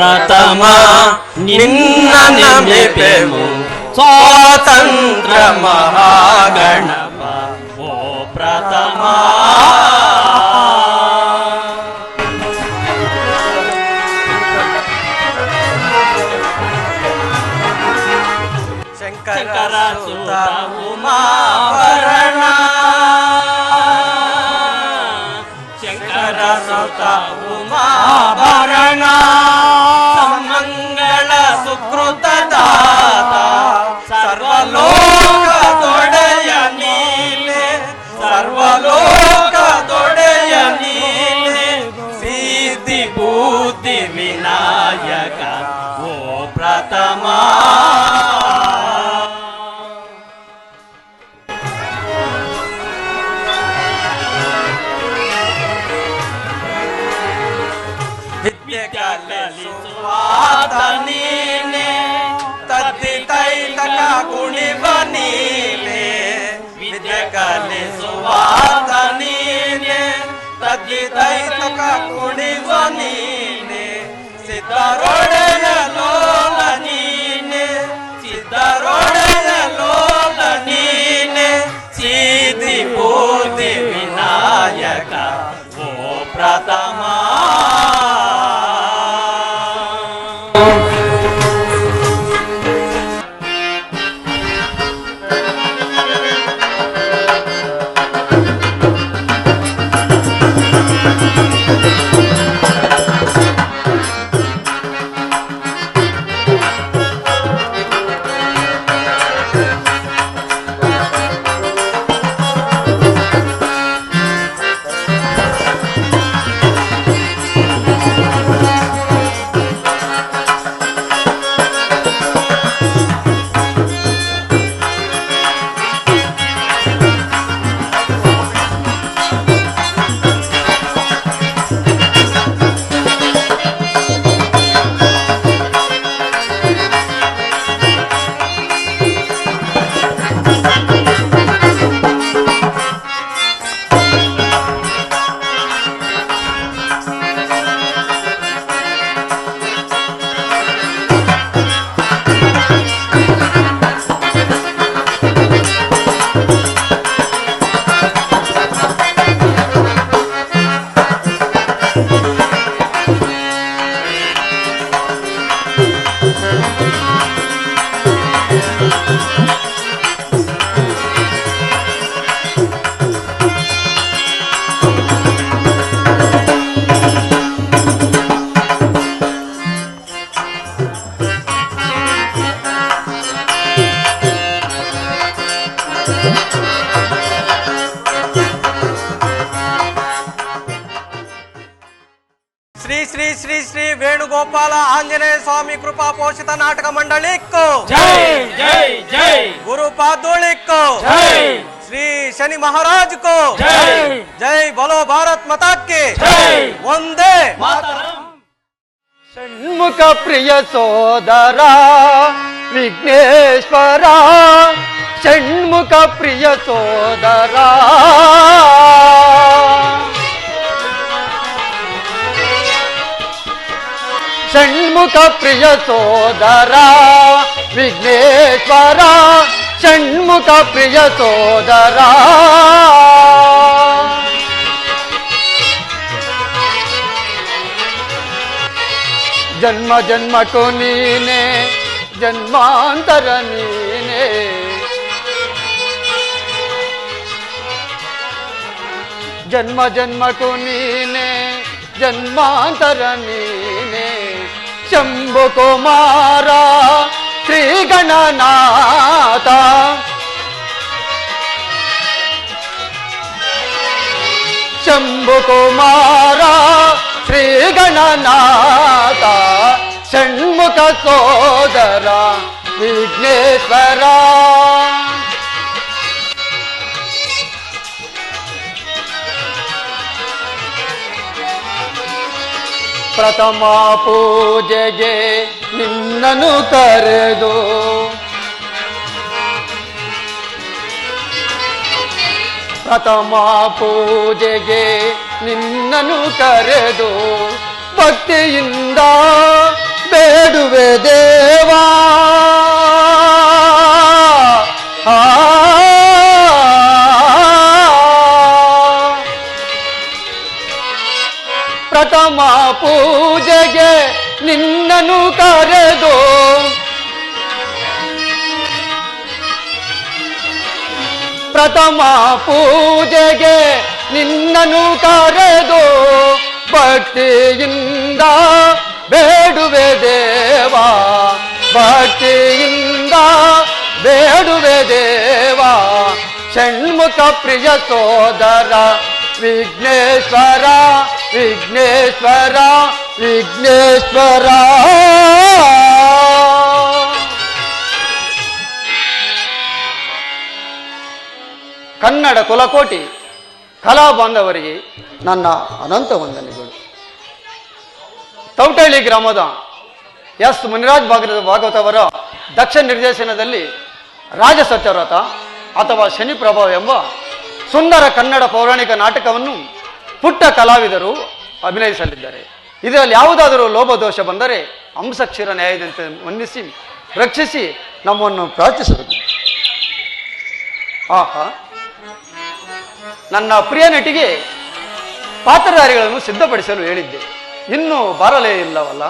ಪ್ರಥಮ ನಿನ್ನ ನೆನೆಪೆವು ಸ್ವಾತಂತ್ರ್ಯ ಮಹಾಗಣಪ ಓ ಪ್ರಥಮ. ಶಂಕರ ಸುತ ಉಮಾಭರಣ ಶಂಕರ ಸುತ ಉಮಾಭರಣ ಮಂಗಳ ಸುಕೃತ ದಾತ ಸರ್ವಲೋಕ ದೊಡೆಯ ನೀನೆ ಸರ್ವಲೋಕ ದೊಡೆಯ ನೀನೆ ಸಿದ್ಧಿ ಬುದ್ಧಿ ವಿನಾಯಕ ಓ ಪ್ರಥಮ. ವಿದ್ಯೆ ಕಲಿಸುವಾತ ನೀನೆ ತದ್ದಿ ತೈತಕ ಗುಣಿವ ನೀನೆ ವಿದ್ಯೆ ಕಲಿಸುವಾತ ನೀನೆ ತದ್ದಿ ತೈತಕ ಗುಣಿವ ನೀನೆ ಸಿದ್ಧರೊಡೆಯ ಲೋಲ ನೀನೆ ಸಿದ್ಧರೊಡೆಯ ಲೋಲ ನೀನೆ ಸಿದ್ಧಿ ಬುದ್ಧಿ ವಿನಾಯಕ ಓ ಪ್ರಥಮ. ಶ್ರೀ ಶ್ರೀ ಶ್ರೀ ಶ್ರೀ ವೇಣುಗೋಪಾಲ ಆಂಜನೇಯ ಸ್ವಾಮಿ ಕೃಪಾ ಪೋಷಿತ ನಾಟಕ ಮಂಡಳಿಕ್ಕೂ ಜೈ ಜೈ ಜೈ. ಗುರು ಪಾದೋಳಿಕ್ಕೂ ಜೈ. ಶ್ರೀ ಶನಿ ಮಹಾರಾಜ್ को जय जय. बोलो भारत माता की जय. वंदे मातरम. ಷಣ್ಮುಖ ಪ್ರಿಯ ಸೋದರ ವಿಘ್ನೇಶ್ವರ ಷಣ್ಮುಖ ಪ್ರಿಯ ಸೋದರ ಷಣ್ಮುಖ ಪ್ರಿಯ ಸೋದರ ವಿಘ್ನೇಶ್ವರ ಷಣ್ಮುಖ ಪ್ರಿಯ ಸೋದರ ಜನ್ಮ ಜನ್ಮಕ್ಕೂ ನೀನೆ ಜನ್ಮಾಂತರ ನೀನೆ ಜನ್ಮ ಜನ್ಮಕ್ಕೂ ನೀನೆ ಜನ್ಮಾಂತರ ನೀನೆ ಶಂಭು ಕುಮಾರ ಶ್ರೀ ಗಣನಾಥ ಶಂಭು ಕುಮಾರ ಶ್ರೀ ಗಣನಾಥ ಷಣ್ಮುಖ ಸೋದರ ವಿಘ್ನೇಶ್ವರ ಪ್ರಥಮ ಪೂಜೆಗೆ ನಿನ್ನನ್ನು ಕರೆದು ಪ್ರಥಮ ಪೂಜೆಗೆ ನಿನ್ನನ್ನು ಕರೆದು ಭಕ್ತಿಯಿಂದ ಬೇಡುವೆ ದೇವಾ. ಪ್ರಥಮ ಪೂಜೆಗೆ ನಿನ್ನನ್ನು ಕರೆದು ಪ್ರಥಮ ಪೂಜೆಗೆ ನಿನ್ನನ್ನು ಕರೆದು ಭಕ್ತಿಯಿಂದ ಬೇಡುವೆ ದೇವಾ. ಭಕ್ತಿಯಿಂದ ಬೇಡುವೆ ದೇವಾ. ಷಣ್ಮುಖ ಪ್ರಿಯ ಸೋದರ ವಿಘ್ನೇಶ್ವರ ವಿಘ್ನೇಶ್ವರ ವಿಘ್ನೇಶ್ವರ. ಕನ್ನಡ ಕುಲಕೋಟಿ ಕಲಾ ಬಾಂಧವರಿಗೆ ನನ್ನ ಅನಂತ ವಂದನೆಗಳು. ತೌಟಳ್ಳಿ ಗ್ರಾಮದ ಎಸ್ ಮುನಿರಾಜ್ ಭಾಗವತ ಅವರ ದಕ್ಷ ನಿರ್ದೇಶನದಲ್ಲಿ ರಾಜಸತ್ಯವ್ರತ ಅಥವಾ ಶನಿ ಪ್ರಭಾವ ಎಂಬ ಸುಂದರ ಕನ್ನಡ ಪೌರಾಣಿಕ ನಾಟಕವನ್ನು ಪುಟ್ಟ ಕಲಾವಿದರು ಅಭಿನಯಿಸಲಿದ್ದಾರೆ. ಇದರಲ್ಲಿ ಯಾವುದಾದರೂ ಲೋಪದೋಷ ಬಂದರೆ ಅಂಶಕ್ಷೀರ ನ್ಯಾಯದಂತೆ ಮನ್ನಿಸಿ ರಕ್ಷಿಸಿ ನಮ್ಮನ್ನು ಪ್ರಾರ್ಥಿಸಬೇಕು. ಆಹಾ, ನನ್ನ ಪ್ರಿಯ ನಟಿಗೆ ಪಾತ್ರಧಾರಿಗಳನ್ನು ಸಿದ್ಧಪಡಿಸಲು ಹೇಳಿದ್ದೆ, ಇನ್ನೂ ಬರಲೇ ಇಲ್ಲವಲ್ಲ.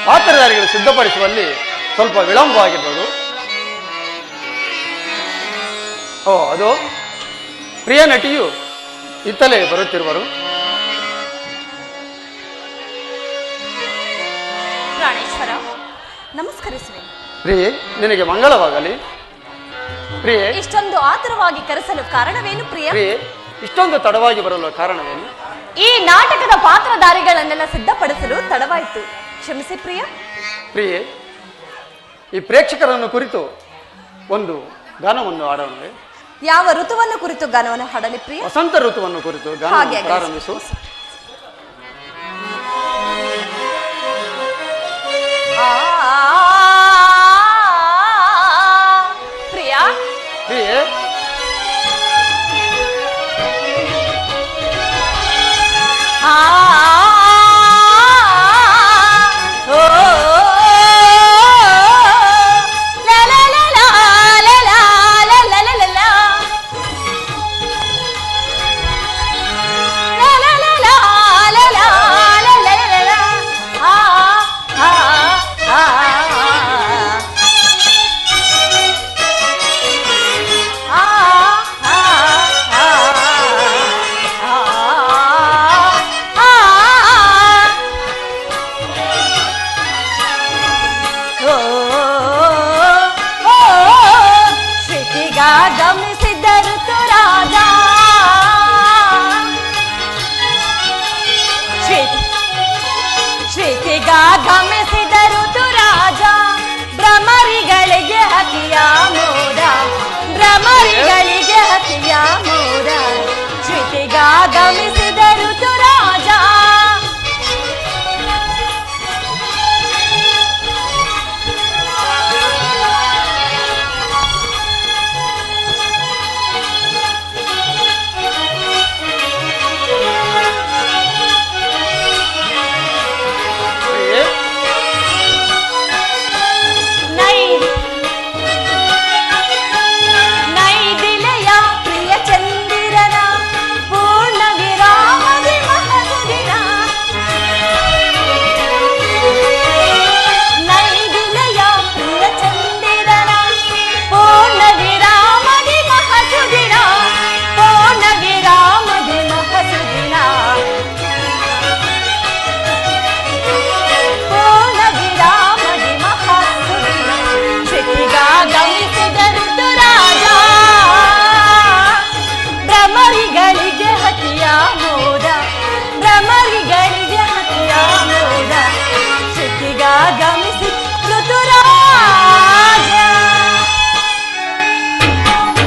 ಪಾತ್ರಧಾರಿಗಳು ಸಿದ್ಧಪಡಿಸುವಲ್ಲಿ ಸ್ವಲ್ಪ ವಿಳಂಬವಾಗಿರ್ಬೋದು. ಅದು ಪ್ರಿಯ ನಟಿಯು ಇತ್ತಲೇ ಬರುತ್ತಿರುವರು. ಪ್ರಾಣೇಶ್ವರ, ನಮಸ್ಕರಿಸುವೆ. ಪ್ರಿಯೆ, ನಿನಗೆ ಮಂಗಳವಾಗಲಿ. ಪ್ರಿಯೆ, ಇಷ್ಟೊಂದು ಆತುರವಾಗಿ ಕರೆಸಲು ಕಾರಣವೇನು ಪ್ರಿಯ? ಪ್ರಿಯೆ, ಇಷ್ಟೊಂದು ತಡವಾಗಿ ಬರಲು ಕಾರಣವೇನು? ಈ ನಾಟಕದ ಪಾತ್ರಧಾರಿಗಳನ್ನೆಲ್ಲ ಸಿದ್ಧಪಡಿಸಲು ತಡವಾಯಿತು, ಕ್ಷಮಿಸಿ ಪ್ರಿಯ. ಪ್ರಿಯೆ, ಈ ಪ್ರೇಕ್ಷಕರನ್ನು ಕುರಿತು ಒಂದು ಗಾನವನ್ನು ಹಾಡೋಣ. ಯಾವ ಋತುವನ್ನು ಕುರಿತು ಗಾನವನ್ನು ಹಾಡಲಿ ಪ್ರಿಯ? ವಸಂತ ಋತುವನ್ನು ಕುರಿತು ಗಾನವನ್ನು ಪ್ರಾರಂಭಿಸು.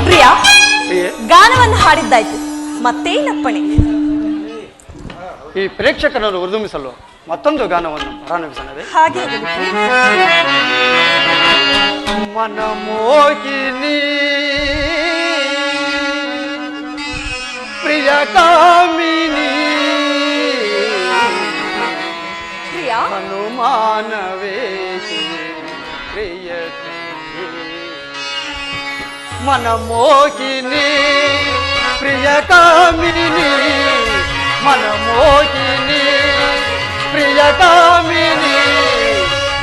ಪ್ರಿಯ, ಪ್ರಿಯೆ, ಗಾನವನ್ನು ಹಾಡಿದ್ದಾಯ್ತು, ಮತ್ತೇನಪ್ಪಣೆ? ಈ ಪ್ರೇಕ್ಷಕರನ್ನು ಉರ್ದುಂಬಿಸಲು ಮತ್ತೊಂದು ಗಾನವನ್ನು ಪ್ರಾರಂಭಿಸೋಣವೇ? ಹಾಗೆ ಮನಮೋಹಿನಿ ಪ್ರಿಯ ಕಾಮಿನಿ ಪ್ರಿಯ ಹನುಮಾನವೇಕೆ ಪ್ರಿಯ ಮನಮೋಹಿನಿ ಪ್ರಿಯ ಕಾಮಿನಿ ಮನಮೋಹಿನಿ ಪ್ರಿಯ ಕಾಮಿನಿ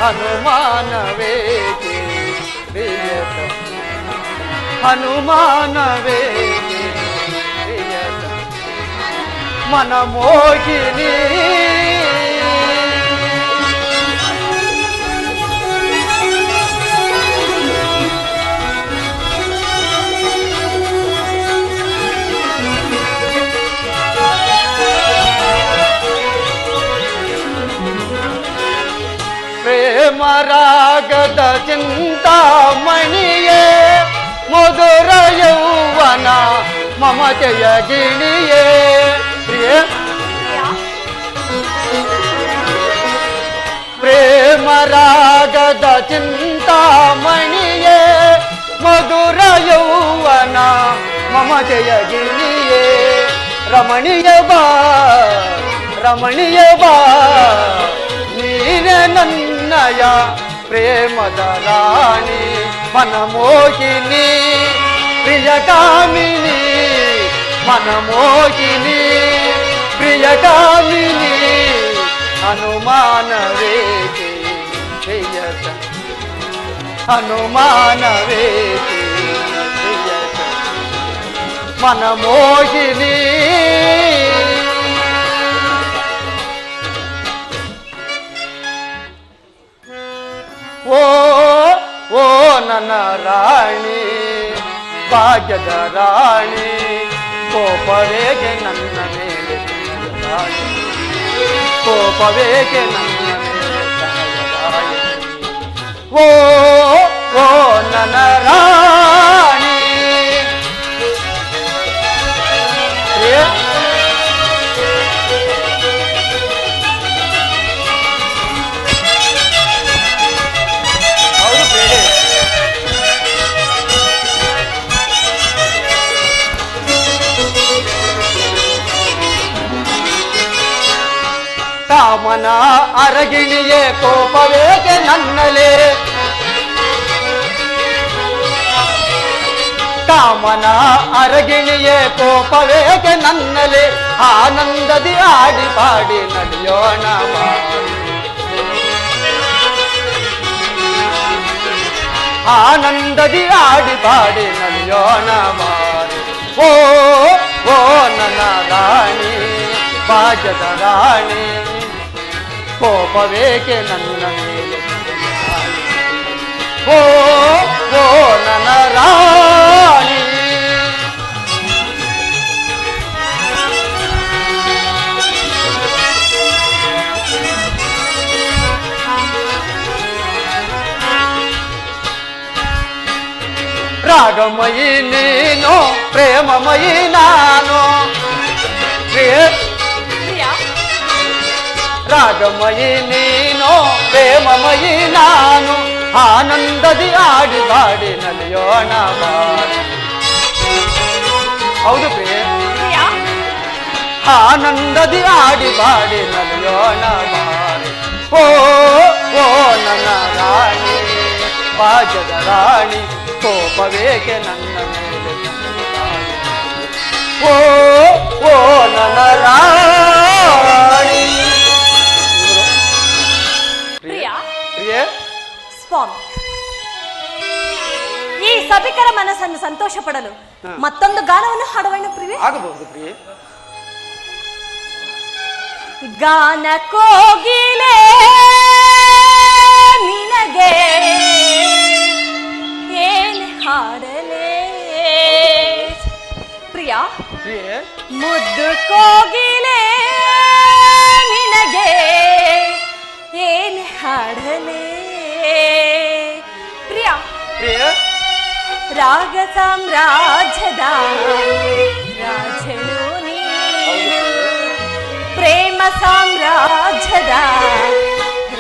ಹನುಮಾನವೇಕೆ ಪ್ರಿಯತ ಹನುಮಾನವೇಕೆ ಪ್ರಿಯತ ಮನಮೋಹಿನಿ ಪ್ರೇಮರಾಗದ ಚಿಂತಾಮಣಿಯೇ ಮಧುರ ಯೌವನ ಮಮತೆಯ ಗಿಣಿಯೇ ಪ್ರಿಯ ಪ್ರೇಮರಾಗದ ಚಿಂತಾಮಣಿಯೇ ಮಧುರ ಯೌವನ ಮಮತೆಯ ಗಿಣಿಯೇ ರಮಣೀಯ ಬಾ ರಮಣೀಯ ಬಾ ನೀನೆ ನನ್ನಯ ಪ್ರೇಮದ ರಾಣಿ ಮನಮೋಹಿನಿ ಪ್ರಿಯ ಕಾಮಿನಿ ಮನಮೋಹಿನಿ ಪ್ರಿಯ ಕಾಮಿನಿ ಹನುಮಾನವೇಕೆ ಪ್ರಿಯತ ಹನುಮಾನವೇಕೆ ಪ್ರಿಯತ ಮನಮೋಹಿನಿ ಓ ಓ ನನ್ನ ರಾಣಿ ಭಾಗ್ಯದ ರಾಣಿ ಕೋಪವೇಗೆ ನನ್ನ ಮೇಲೆ ರಾಣಿ ಕೋಪವೇಗೆ ನನ್ನ ಮೇಲೆ ರಾಣಿ ಓ ಓ ನನ್ನ ರಾಣಿ ಕಾಮನ ಅರಗಿಣಿಯೇ ಕೋಪವೇಗೆ ನನ್ನಲೆ ಕಾಮನ ಅರಗಿಣಿಯೇ ಕೋಪವೇಗೆ ನನ್ನಲೆ ಆನಂದದಿ ಆಡಿ ಪಾಡಿ ನಡೆಯೋಣ ಆನಂದದಿ ಆಡಿ ಪಾಡಿ ನಡೆಯೋಣ ಓ ಓ ನನ್ನ ರಾಣಿ ಭಾಗ್ಯದ ರಾಣಿ ಕೋಪವೇಕೆ ನನ್ನ ಮೇಲೆ ಓ ಓ ನನ್ನ ರಾಣಿ ರಾಗಮಯಿ ನೀನು ಪ್ರೇಮಮಯಿ ನಾನು ರಾಗಮಯಿ ನೀನು ಪ್ರೇಮಮಯಿ ನಾನು ಆನಂದದಿ ಆಡಿ ಬಾಡಿ ನಲಿಯೋಣ ಹೌದು ಪ್ರಿಯ ಆನಂದದಿ ಆಡಿ ಬಾಡಿ ನಲಿಯೋಣ ಓ ಓ ನನ್ನ ರಾಣಿ ಭಾಗ್ಯದ ರಾಣಿ ಕೋಪವೇಕೆ ನನ್ನ ಮೇಲೆ ಓ ಓ ನನ್ನ ರಾಣಿ ಸ್ವಾಮಿ ಈ ಸಭಿಕರ ಮನಸ್ಸನ್ನು ಸಂತೋಷ ಪಡಲು ಮತ್ತೊಂದು ಗಾನವನ್ನು ಹಾಡುವನು ಪ್ರಿಯೆ ಆಗಬಹುದು ಪ್ರಿಯೆ ಗಾನ ಕೋಗಿಲೆ ನಿನಗೆ ಏನ್ ಹಾಡಲೇ ಪ್ರಿಯ ಪ್ರಿಯೆ ಮುದ್ದು ಕೋಗಿಲೆ ನಿನಗೆ ಏನ್ ಹಾಡಲೇ ಪ್ರಿಯ ಪ್ರಿಯ ರಾಗ ಸಾಮ್ರಾಜ್ಯದ ರಾಜನು ನೀನು ಪ್ರೇಮ ಸಾಮ್ರಾಜ್ಯದ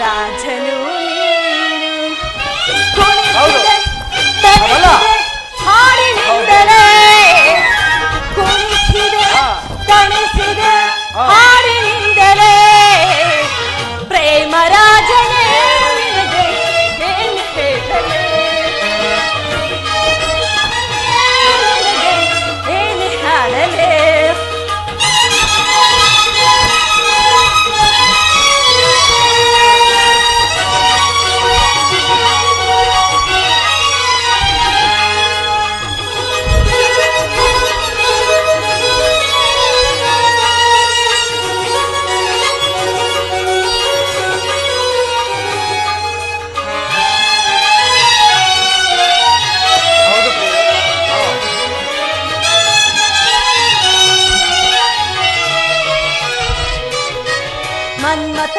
ರಾಜನು ನೀನು ಹಾಡಿನಿಂದಲೇ ಕುಣಿಸಿದೆ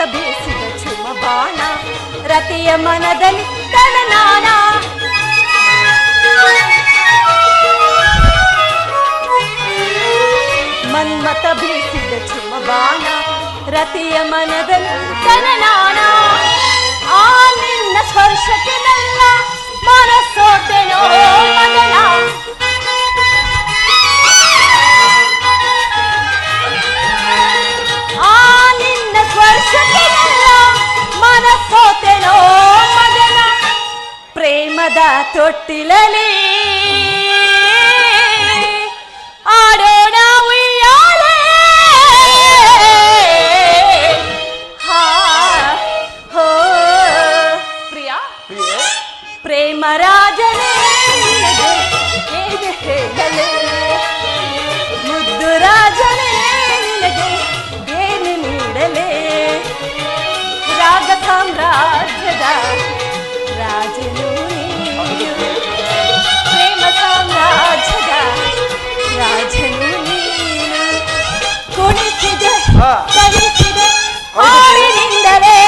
ಬೀಸಿದ ಚುಮ ಬಾಣ ರತಿಯ ಮನದಲ್ಲಿ ತನನಾನ ಮನ್ಮತ ಬೀಸಿದ ಚುಮ ಬಾಣ ರತಿಯ ಮನದಲ್ಲಿ ತನನಾನ ಆ ನಿನ್ನ ಸ್ಪರ್ಶಕ್ಕೆ ನನ್ನ ಮನಸ್ಸೋತೆನೋ ಮದನ ಆ ನಿನ್ನ ಸ್ಪರ್ಶಕ್ಕೆ ನನ್ನ ಮನಸ್ಸೋತೆನೋ ಮದನ ಪ್ರೇಮದ ತೊಟ್ಟಿಲಲಿ ಆಡೋಣ ಉಯ್ಯಾಲೆ ಹಾ ಹೋ ಪ್ರಿಯಾ ಪ್ರೇಮ ರಾಜನೇ ನಿನಗೆ ಹೇಗೆ ಹೇಳಲೆ ಮುದ್ದು ರಾಜನೇ ನಿನಗೆ ಏನು ನೀಡಲೆ ರಾಗ ಸಾಮ್ರಾಜ್ಯದ ರಾಜನು ನೀನು ಪ್ರೇಮ ಸಾಮ್ರಾಜ್ಯದ ರಾಜನು ನೀನು ಕುಣಿಸಿದೆ ಕಲಿಸಿದೆ ಹಾಡಿನಿಂದಲೇ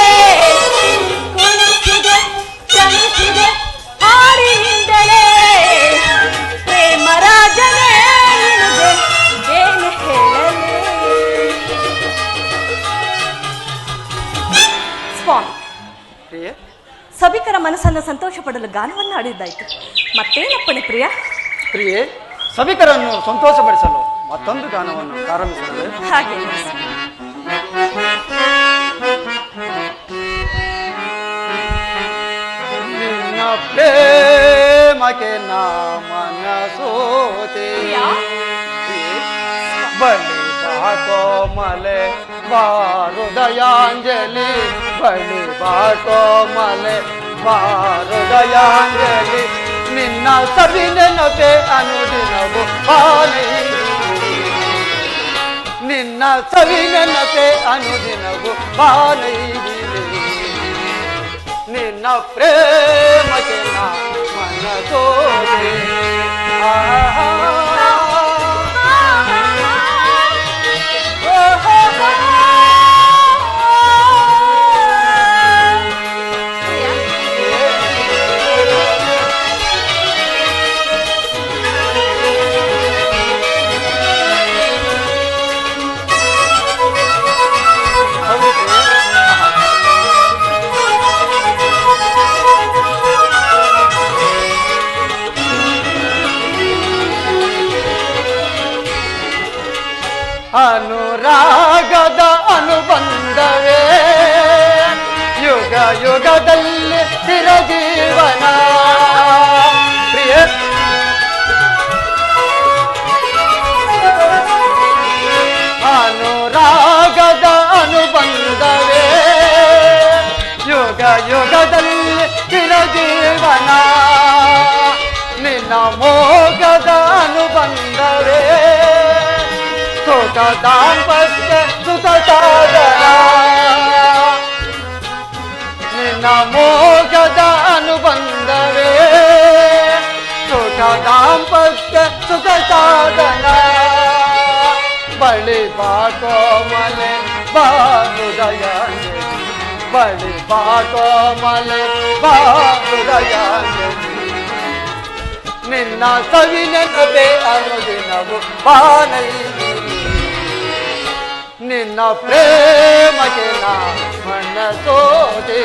ಕುಣಿಸಿದೆ ಕಲಿಸಿದೆ ಹಾಡಿನಿಂದಲೇ ಪ್ರೇಮ ರಾಜನೇ ನಿನಗೆ ಏನು ಹೇಳಲೇ ಸ್ವಾಮಿ ಪ್ರಿಯೆ ಸಭಿಕರ ಮನಸ್ಸನ್ನು ಸಂತೋಷ ಪಡಲು ಗಾನವನ್ನು ಆಡಿದ್ದಾಯ್ತು ಮತ್ತೇನಪ್ಪಣೆ ಪ್ರಿಯ ಪ್ರಿಯೆ ಸಭಿಕರನ್ನು ಸಂತೋಷಪಡಿಸಲು ಮತ್ತೊಂದು ಗಾನವನ್ನು ಪ್ರಾರಂಭಿಸಲು ಹಾಗೆ ನಿನ್ನ ಪ್ರೇಮಕ್ಕೆ ನಾ ಮನಸೋತೆ ಬಳಿ ಕೋಮಲೆ ಬಾರುದಯಾಂಜಲಿ ಬಳಿ ಕೋಮಲೆ ಬಾರುದಯಾಂಜಲಿ ನಿನ್ನ ಸವಿ ನೆನಪೆ ಅನುದಿನವು ಬಾಲಿ ನಿನ್ನ ಸವಿ ನೆನಪೆ ಅನುದಿನವು ಬಾಲಿ ನಿನ್ನ ಪ್ರೇಮಕ್ಕೆ ನಾ ಮನಸೋದೆ ಅನುರಾಗದ ಅನುಬಂಧವೇ ಯುಗ ಯುಗದಲ್ಲಿ ಚಿರಜೀವನ ಪ್ರಿಯ ಅನುರಾಗದ ಅನುಬಂಧವೇ ಯುಗ ಯುಗದಲ್ಲಿ ಚಿರಜೀವನ ನಿನ್ನ ಮೋಗದ ಅನುಬಂಧವೇ ಸುಖ ದಾಂಪತ್ಯ ಸುಖ ಸಾಧನ ನಿನ್ನ ಮೋಗದ ಅನುಬಂಧವೇ ಸುಖ ದಾಂಪತ್ಯ ಸುಖ ಸಾಧನ ಬಳಿ ಕೋಮಲೆ ಬಾರುದಯ ಬಳಿ ಕೋಮಲೆ ಬಾರುದಯ ನಿನ್ನ ಸವಿ ನೆನಪೆ ಅನುದಿನವು ಬಾನೈ ನಿನ್ನ ಪ್ರೇಮಕ್ಕೆ ನಾ ಮನಸೋದೆ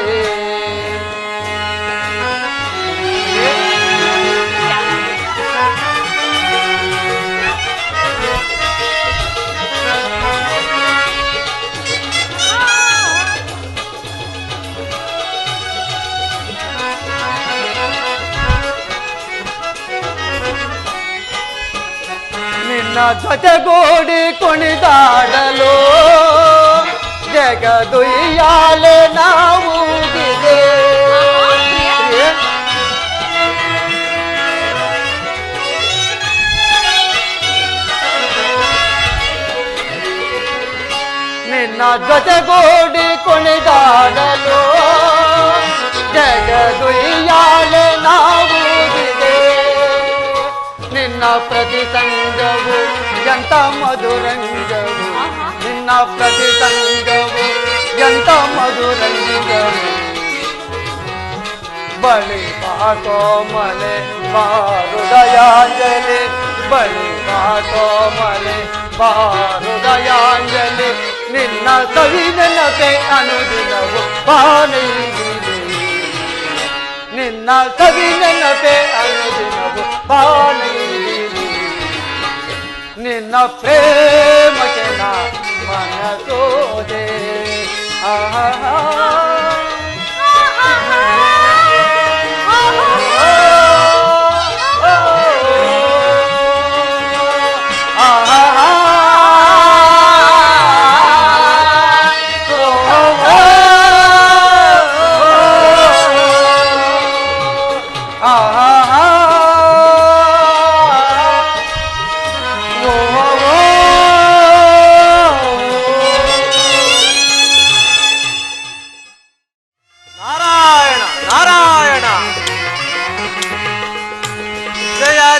ನಿನ್ನ ಜೊತೆಗೂಡಿ ಕುಣಿದಾಡಲು ಜಗದುಯ್ಯಾಲೆ ನಾವು ನಿನ್ನ ಜೊತೆಗೂಡಿ ಕುಣಿದಾಡಲು ಜಗದುಯ್ಯಾಲೆ ನಾವು ನಿನ್ನ ಪ್ರತಿ ಸಂಗವು ಎಂತ ಮಧುರಂಗವು ನಿನ್ನ ಪ್ರತಿ ಸಂಗವು ಎಂತ ಮಧುರಂಗನು ಬಳಿ ಕೋಮಲೆ ಹೃದಯಾಂಜಲಿ ಬಳಿ ಕೋಮಲೆ ಹೃದಯಾಂಜಲಿ ನಿನ್ನ ಸವಿ ನೆನಪೆ ಅನುದಿನವು ಬಾನೈದಿದೆ ನಿನ್ನ ಸವಿ ನೆನಪೆ ಅನುದಿನವು ಬಾನೈದಿದೆ ನಿನ್ನ ಪ್ರೇಮಕ್ಕೆ ನಾ ಮನಸೋದೆ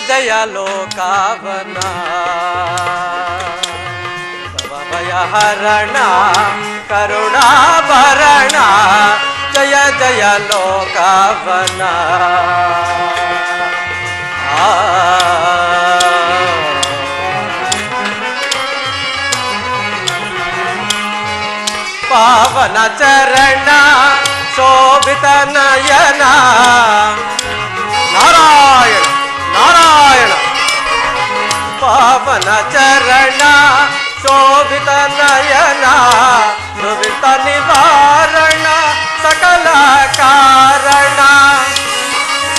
ಜಯ ಲೋಕಾವನ ಭಯಹರಣ ಕರುಣಾಭರಣ ಜಯ ಜಯ ಲೋಕಾವನ ಪಾವನ ಚರಣ ಶೋಭಿತ ನಯನ ನಾರಾಯಣ ನಾರಾಯಣ ಪಾವನ ಚರಣ ಶೋಭಿತ ನಯನ ಸುವಿತ ನಿವಾರಣ ಸಕಲ ಕಾರಣ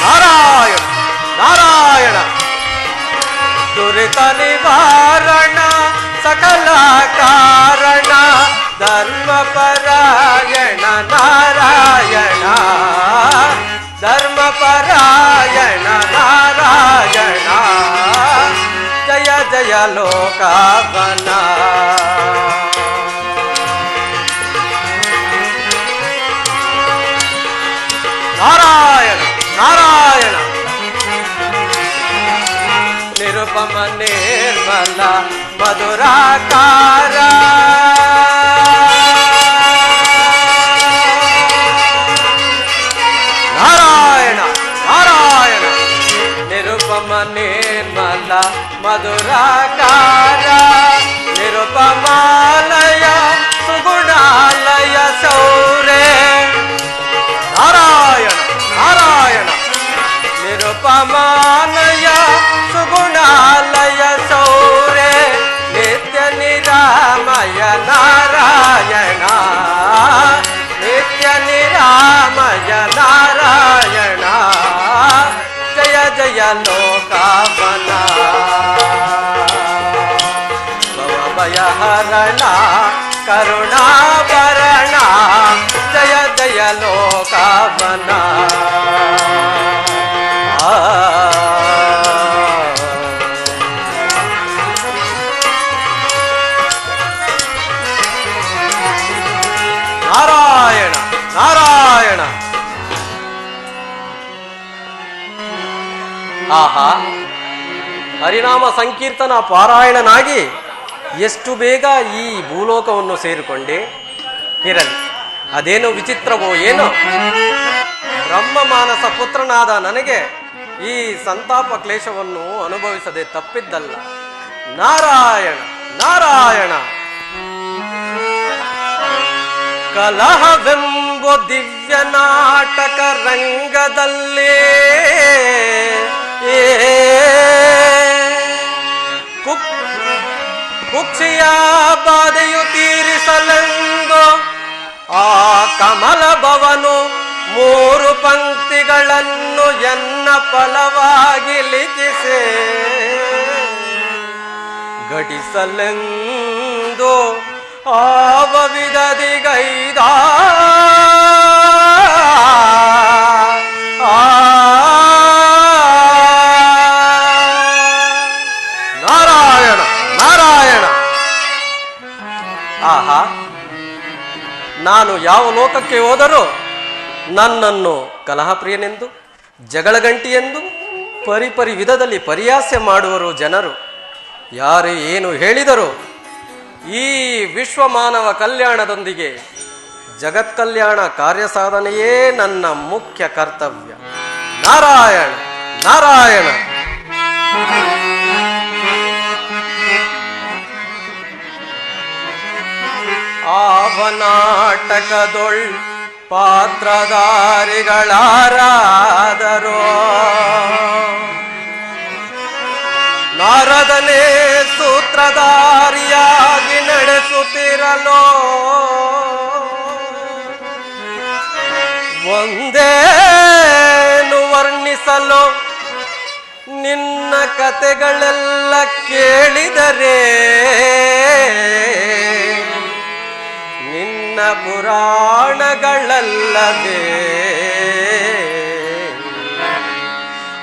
ನಾರಾಯಣ ನಾರಾಯಣ ದುರಿತ ನಿವಾರಣ ಸಕಲ ಕಾರಣ ಧರ್ಮಪರಾಯಣ ನಾರಾಯಣ ಧರ್ಮಪರಾಯಣ ನಾರಾಯಣ ಜಯ ಜಯ ಲೋಕಾವನ ನಾರಾಯಣ ನಾರಾಯಣ ನಿರುಪಮ ನಿರ್ಮಲ ಮಧುರಾಕಾರ ನಾರಾಯಣ ನಾರಾಯಣ ನಿರುಪಮ ನಿರ್ಮಲ ಮಧುರಾಕಾರ ನಿರುಪಮಾಲಯ ಸುಗುಣಾಲಯ ಸೌರೇ ನಾರಾಯಣ ನಾರಾಯಣ ನಿರುಪಮಾಲಯ ಸುಗುಣಾಲಯ ಸೌರೇ ನಿತ್ಯ ನಿರಾಮಯ ನಾರಾಯಣ ನಿತ್ಯ ನಿರಾಮಯ ನಾರಾಯಣ ಜಯ ಜಯ ಲೋಕಾವನ ಭವಭಯಹರಣ ಕರುಣಾಭರಣ ಜಯ ಜಯ ಲೋಕಾವನ ನಾರಾಯಣ ನಾರಾಯಣ ಆಹಾ ಹರಿನಾಮ ಸಂಕೀರ್ತನ ಪಾರಾಯಣನಾಗಿ ಎಷ್ಟು ಬೇಗ ಈ ಭೂಲೋಕವನ್ನು ಸೇರಿಕೊಂಡೆ. ಇರಲಿ, ಅದೇನು ವಿಚಿತ್ರವೋ ಏನೋ, ಬ್ರಹ್ಮ ಮಾನಸ ಪುತ್ರನಾದ ನನಗೆ ಈ ಸಂತಾಪ ಕ್ಲೇಶವನ್ನು ಅನುಭವಿಸದೆ ತಪ್ಪಿದ್ದಲ್ಲ. ನಾರಾಯಣ ನಾರಾಯಣ. ಕಲಹವೆಂಬೋ ದಿವ್ಯ ನಾಟಕ ರಂಗದಲ್ಲೇ ಕುಕ್ಷಿಯ ಬಾಧೆಯು ತೀರಿಸಲೆಂದು ಆ ಕಮಲ ಭವನು 3 ಪಂಕ್ತಿಗಳನ್ನು ಎನ್ನ ಫಲವಾಗಿ ಲಿಖಿಸೆ ಘಟಿಸಲೆಂದು ಆವ ವಿಧದಿಗೈದ ನಾರಾಯಣ ನಾರಾಯಣ. ಆಹಾ, ನಾನು ಯಾವ ಲೋಕಕ್ಕೆ ಹೋದರೂ ನನ್ನನ್ನು ಕಲಹಪ್ರಿಯನೆಂದು, ಜಗಳಗಂಟಿಯೆಂದು ಪರಿಪರಿ ವಿಧದಲ್ಲಿ ಪರಿಹಾಸ್ಯ ಮಾಡುವರು ಜನರು. ಯಾರೇ ಏನು ಹೇಳಿದರೂ ಈ ವಿಶ್ವಮಾನವ ಕಲ್ಯಾಣದೊಂದಿಗೆ ಜಗತ್ಕಲ್ಯಾಣ ಕಾರ್ಯ ಸಾಧನೆಯೇ ನನ್ನ ಮುಖ್ಯ ಕರ್ತವ್ಯ. ನಾರಾಯಣ ನಾರಾಯಣ. ಆವನಾಟಕದೊಳ್ ಪಾತ್ರಧಾರಿಗಳಾರಾದರೋ ನಾರದನೇ ಸೂತ್ರಧಾರಿಯಾಗಿ ನಡೆಸುತ್ತಿರಲೋ ಒಂದೇನು ವರ್ಣಿಸಲು ನಿನ್ನ ಕತೆಗಳೆಲ್ಲ ಕೇಳಿದರೆ ನಿನ್ನ ಪುರಾಣಗಳಲ್ಲವೇ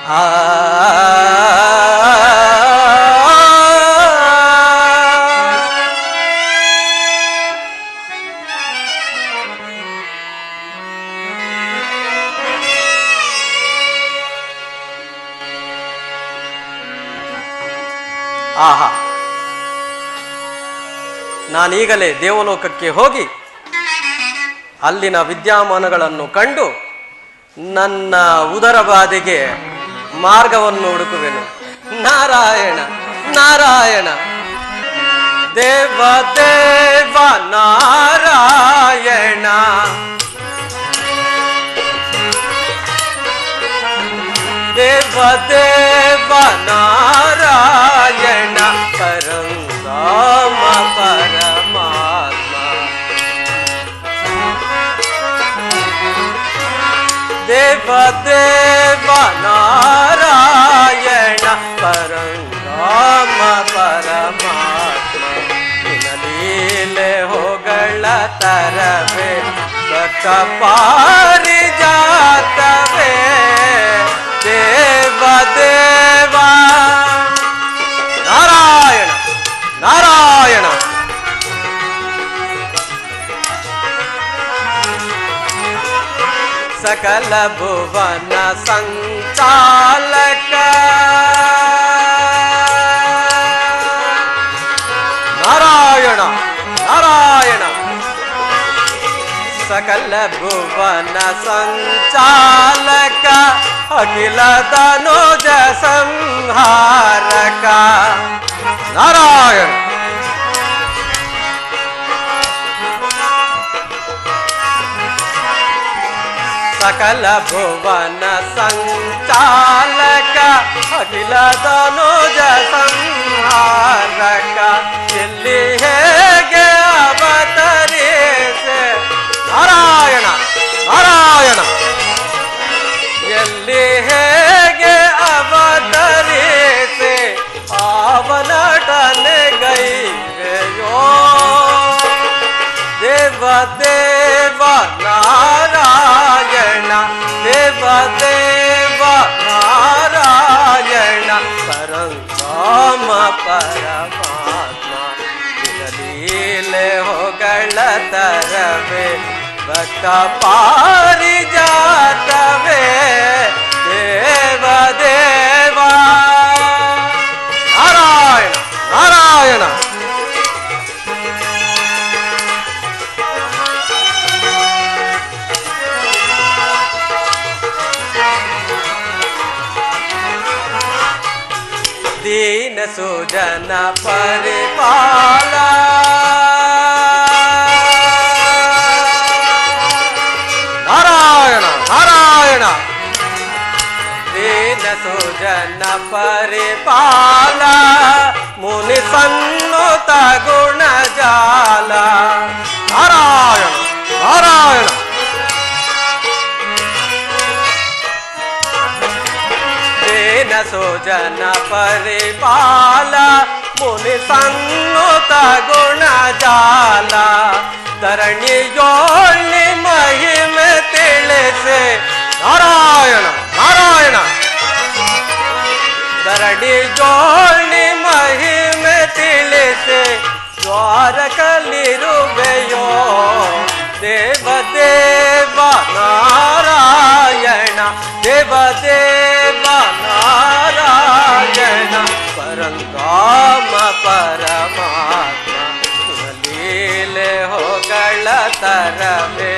ಆ ಆಹಾ, ನಾನೀಗಲೇ ದೇವಲೋಕಕ್ಕೆ ಹೋಗಿ ಅಲ್ಲಿನ ವಿದ್ಯಮಾನಗಳನ್ನು ಕಂಡು ನನ್ನ ಉದರ ಬಾಧೆಗೆ ಮಾರ್ಗವನ್ನು ಹುಡುಕುವೆನು. ನಾರಾಯಣ ನಾರಾಯಣ. ದೇವ ದೇವ ನಾರಾಯಣ. ದೇವ ದೇವ ನಾರಾಯಣ. ಪರಂಧಾಮ ಪರಮಾತ್ಮ. ದೇವ ದೇವ ನಾರಾಯಣ. ಪರಂಧಾಮ ಪರಮಾತ್ಮ. ನಿನಲೀಲೆ ಹೊಗಳ ತರವೇ ಭಕ್ತ ಪಾರಿಜಾತವೇ. ದೇವ ದೇವ ನಾರಾಯಣ ನಾರಾಯಣ. ಸಕಲ ಭುವನ ಸಂಚಾಲಕ ನಾರಾಯಣ ನಾರಾಯಣ. ಸಕಲ ಭುವನ ಸಂಚಾಲಕ ಅಖಿಲ ತನುಜ ಸಂಹಾರಕ ನಾರಾಯಣ. ಸಕಲ ಭುವನ ಸಂಚಾಲಕ ಅಖಿಲ ತನುಜ ಸಂಹಾರಕ. ಎಲ್ಲಿ ಹೇಗೆ ಅವತರಿಸೆ ನಾರಾಯಣ ನಾರಾಯಣ. ಎಲ್ಲಿ ಹೇಗೆ ಅವತರಿಸೆ ಅವನಟನೆ ಗೈವೆಯೋ. ದೇವ ದೇವ ನಾರಾಯಣ. ದೇವ ದೇವ ನಾರಾಯಣ. ಪರಂಧಾಮ ಪರಮಾತ್ಮ. ಲೀಲೆ ಹೊಗಳ ತರವೇ ಭಕ್ತ ಪಾರಿಜಾತವೇ. ದೇವ ದೇವ ನಾರಾಯಣ ನಾರಾಯಣ. ದೀನ ಸುಜನ ಪರಿಪಾಲ. ನಾರಾಯಣ ನಾರಾಯಣ. ದೀನ ಸುಜನ ಪರಿಪಾಲ. ಮುನಿ ಸನ್ನುತ ಗುಣ ಜಾಲ. ನಾರಾಯಣ ನಾರಾಯಣ. ದೀನ ಸುಜನ ಪರಿಪಾಲ. ಮುನಿ ಸನ್ನುತ ಗುಣ ಜಾಲ. ಧರಣಿಯೋಳಿ ಮಹಿಮೆ ತಿಳಿಸೆ ನಾರಾಯಣ ನಾರಾಯಣ. ಧರಣಿಯೋಳಿ ಮಹಿಮೆ ತಿಳಿಸೆ ದ್ವಾರಕಲಿರುವೆಯೋ. ದೇವ ದೇವ ನಾರಾಯಣ. ದೇವ ದೇವ ನಾರಾಯಣ. ಪರಂಧಾಮ ಪರಮಾತ್ಮ. ಲೀಲೆ ಹೊಗಳ ತರವೇ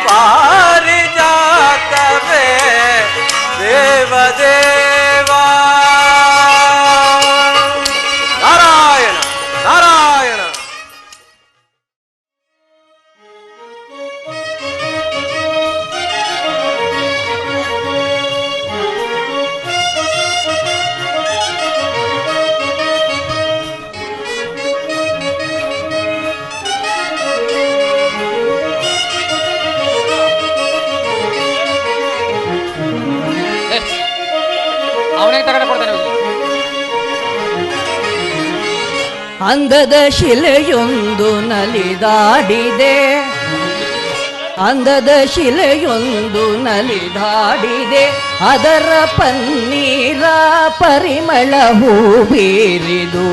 ಪಾರಿಜಾತವೇ ದೇವದೇವಾ ನಾರಾಯಣ ನಾರಾಯಣ. ಅವನಿಗೆ ತಗಡೆ ಕೊಡ್ತಾನೆ. ಅಂದದ ಶಿಲೆಯೊಂದು ನಲಿದಾಡಿದೆ, ಅಂದದ ಶಿಲೆಯೊಂದು ನಲಿದಾಡಿದೆ, ಅದರ ಪನ್ನೀರ ಪರಿಮಳ ಹೂ ಬೀರಿದು.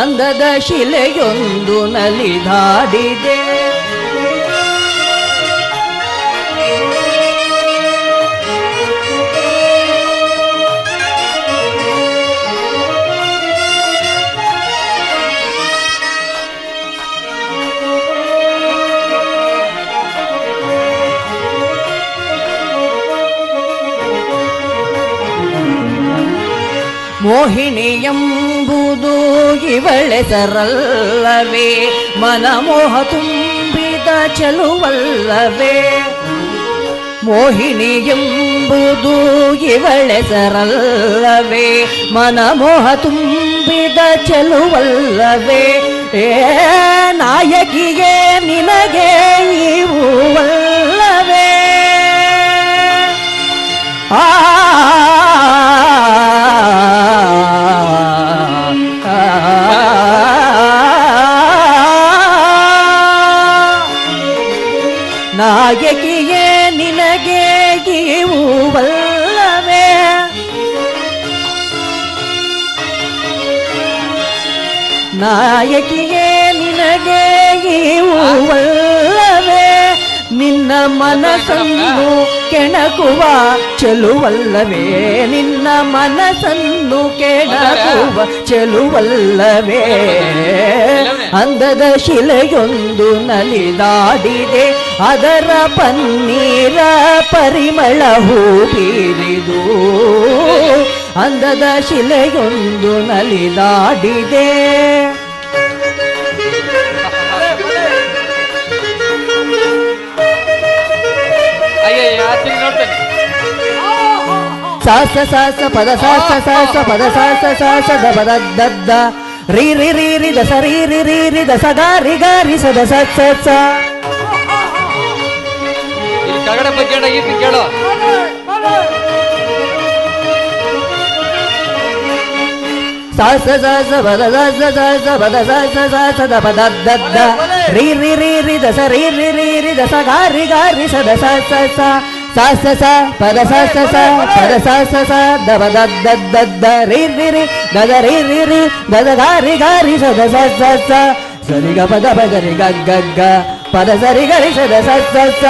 ಅಂದದ ಶಿಲೆಯೊಂದು ನಲಿದಾಡಿದೆ. ಮೋಹಿನಿ ಎಂಬುದು ಇವಳೆಸರಲ್ಲವೇ, ಮನಮೋಹ ತುಂಬಿದ ಚೆಲುವಲ್ಲವೇ. ಮೋಹಿನಿ ಎಂಬುದು ಇವಳೆಸರಲ್ಲವೇ, ಮನಮೋಹ ತುಂಬಿದ ಚೆಲುವಲ್ಲವೇ. ನಾಯಕಿಗೆ ನಿನಗೆ ಇವುವಲ್ಲವೇ. ನಾಯಕಿಯೇ ನಿನಗೆ ಇವುವಲ್ಲವೇ. ನಾಯಕಿಯೇ ನಿನಗೆ ಇವುವಲ್ಲವೇ. ನಿನ್ನ ಮನಸ್ಸನ್ನು ಕೆಣಕುವ ಚೆಲುವಲ್ಲವೇ, ನಿನ್ನ ಮನಸ್ಸನ್ನು ಕೆಣಕುವ ಚೆಲುವಲ್ಲವೇ. ಅಂದದ ಶಿಲೆಯೊಂದು ನಲಿದಾಡಿದೆ, ಅದರ ಪನ್ನೀರ ಪರಿಮಳ ಹೂ ಬೀರಿದು. ಅಂದದ ಶಿಲೆಯೊಂದು ನಲಿದಾಡಿದೆ. ಸಾಸ ಸಾಸ ಪದ ಸಾಸ ಸಾಸ ಪದ ಸಾಸ ಸಾಸ ದಬ ದದ್ದ ರೀ ರಿ ರೀ ರಿ ದಸ ರೀ ರಿ ರೀ ರಿ ದಸ ಗಾರಿ ಗಾರಿ ಸದ ಸತ್ ಸತ್ ಸ. ಇಲ್ಲಿ ಕೆಳಗಡೆ ಬಗ್ಗೆ ಕೇಳೋ. ಸಾಸ ಸಾಸ ಪದ ಸಾಸ ಸಾಸ ಪದ ಸಾಸ ಸಾಸ ದಬ ದದ್ದ ರೀ ರಿ ರೀ ರಿ ದಸ ರೀ ರಿ ರೀ ರಿ ದಸ ಗಾರಿ ಗಾರಿ ಸದ ಸತ್ ಸತ್ ಸ. ಸಾಸ ಸ ಪದ ಸಾಸ ಸ ಪದ ಸಾಸ ಸ ದಬ ದದ್ದ ರೀ ರಿ ರಿ ದದ ರೀ ರಿ ರಿ ದದ ಗಾರಿ ಗಾರಿ ಸದ ಸತ್ ಸತ್ ಸ. ಸರಿಗ ಪದ ಬಗರಿ ಗಗ್ಗ ಪದ ಸರಿ ಗರಿ ಸದ ಸತ್ ಸತ್ ಸ.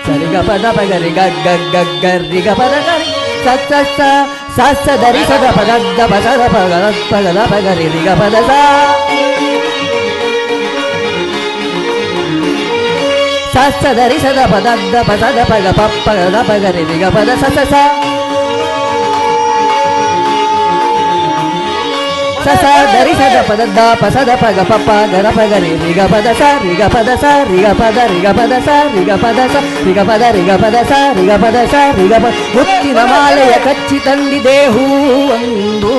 ಸರಿಗ ಪದ ಬಗರಿ ಗಗ್ಗ ರಿಗ ಪದ ಗರಿ ಸತ್ ಸತ್ ಸ. ಸಾಸ ದರಿ ಸದ ಪದ ದಬ ಸದ ಪಗದ ಪಗರಿ ರಿಗ ಪದ ಸ. ಸಾಸ ದರಿ ಸದ ಪದ ದಬ ಸದ ಪಗ ಪದ ಪಗರಿ ರಿಗ ಪದ ಸ ಸ ಸ. ಸಸ ದರಿ ಸದ ಪದ ದ ಪಸದ ಪಗ ಪಪ್ಪ ಗರ ಪಗರಿ ರಿಗ ಪದ ಸ ರಿಗ ಪದ ಸ ರಿಗ ಪದ ರಿಗ ಪದ ಸ ರಿಗ ಪದ ಸ ರಿಗ ಪದ ರಿಗ ಪದ ಸ ರಿಗ ಪದ ಸ ರಿಗ ಪದ. ಮುತ್ತಿನ ಮಾಲೆಯ ಕಚ್ಚಿ ತಂದಿದೆ ಹೂವೊಂದು,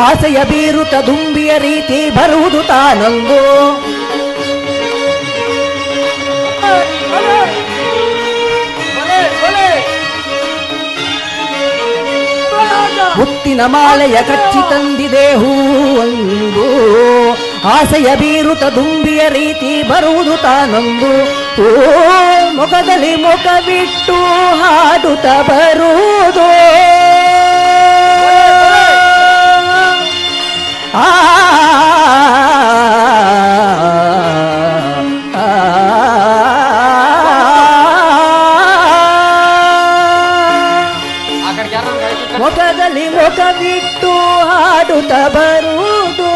ಆಸೆಯ ಬೀರುತ್ತ ದುಂಬಿಯ ರೀತಿ ಬರುವುದು ತಾನೊಂದು. ಮುತ್ತಿನ ಮಾಲೆಯ ಕಚ್ಚಿ ತಂದಿದೆ ಹೂವೊಂದು, ಆಸೆಯ ಬೀರುತ್ತ ದುಂಬಿಯ ರೀತಿ ಬರುವುದು ತಾನೊಂದು. ಓ ಮುಖದಲ್ಲಿ ಮುಖವಿಟ್ಟು ಹಾಡುತ್ತ ಬರುವುದು. ಆ ಮುಖದಲ್ಲಿ ಮುಖವಿಟ್ಟು ಹಾಡುತ್ತ ಬರುವುದು.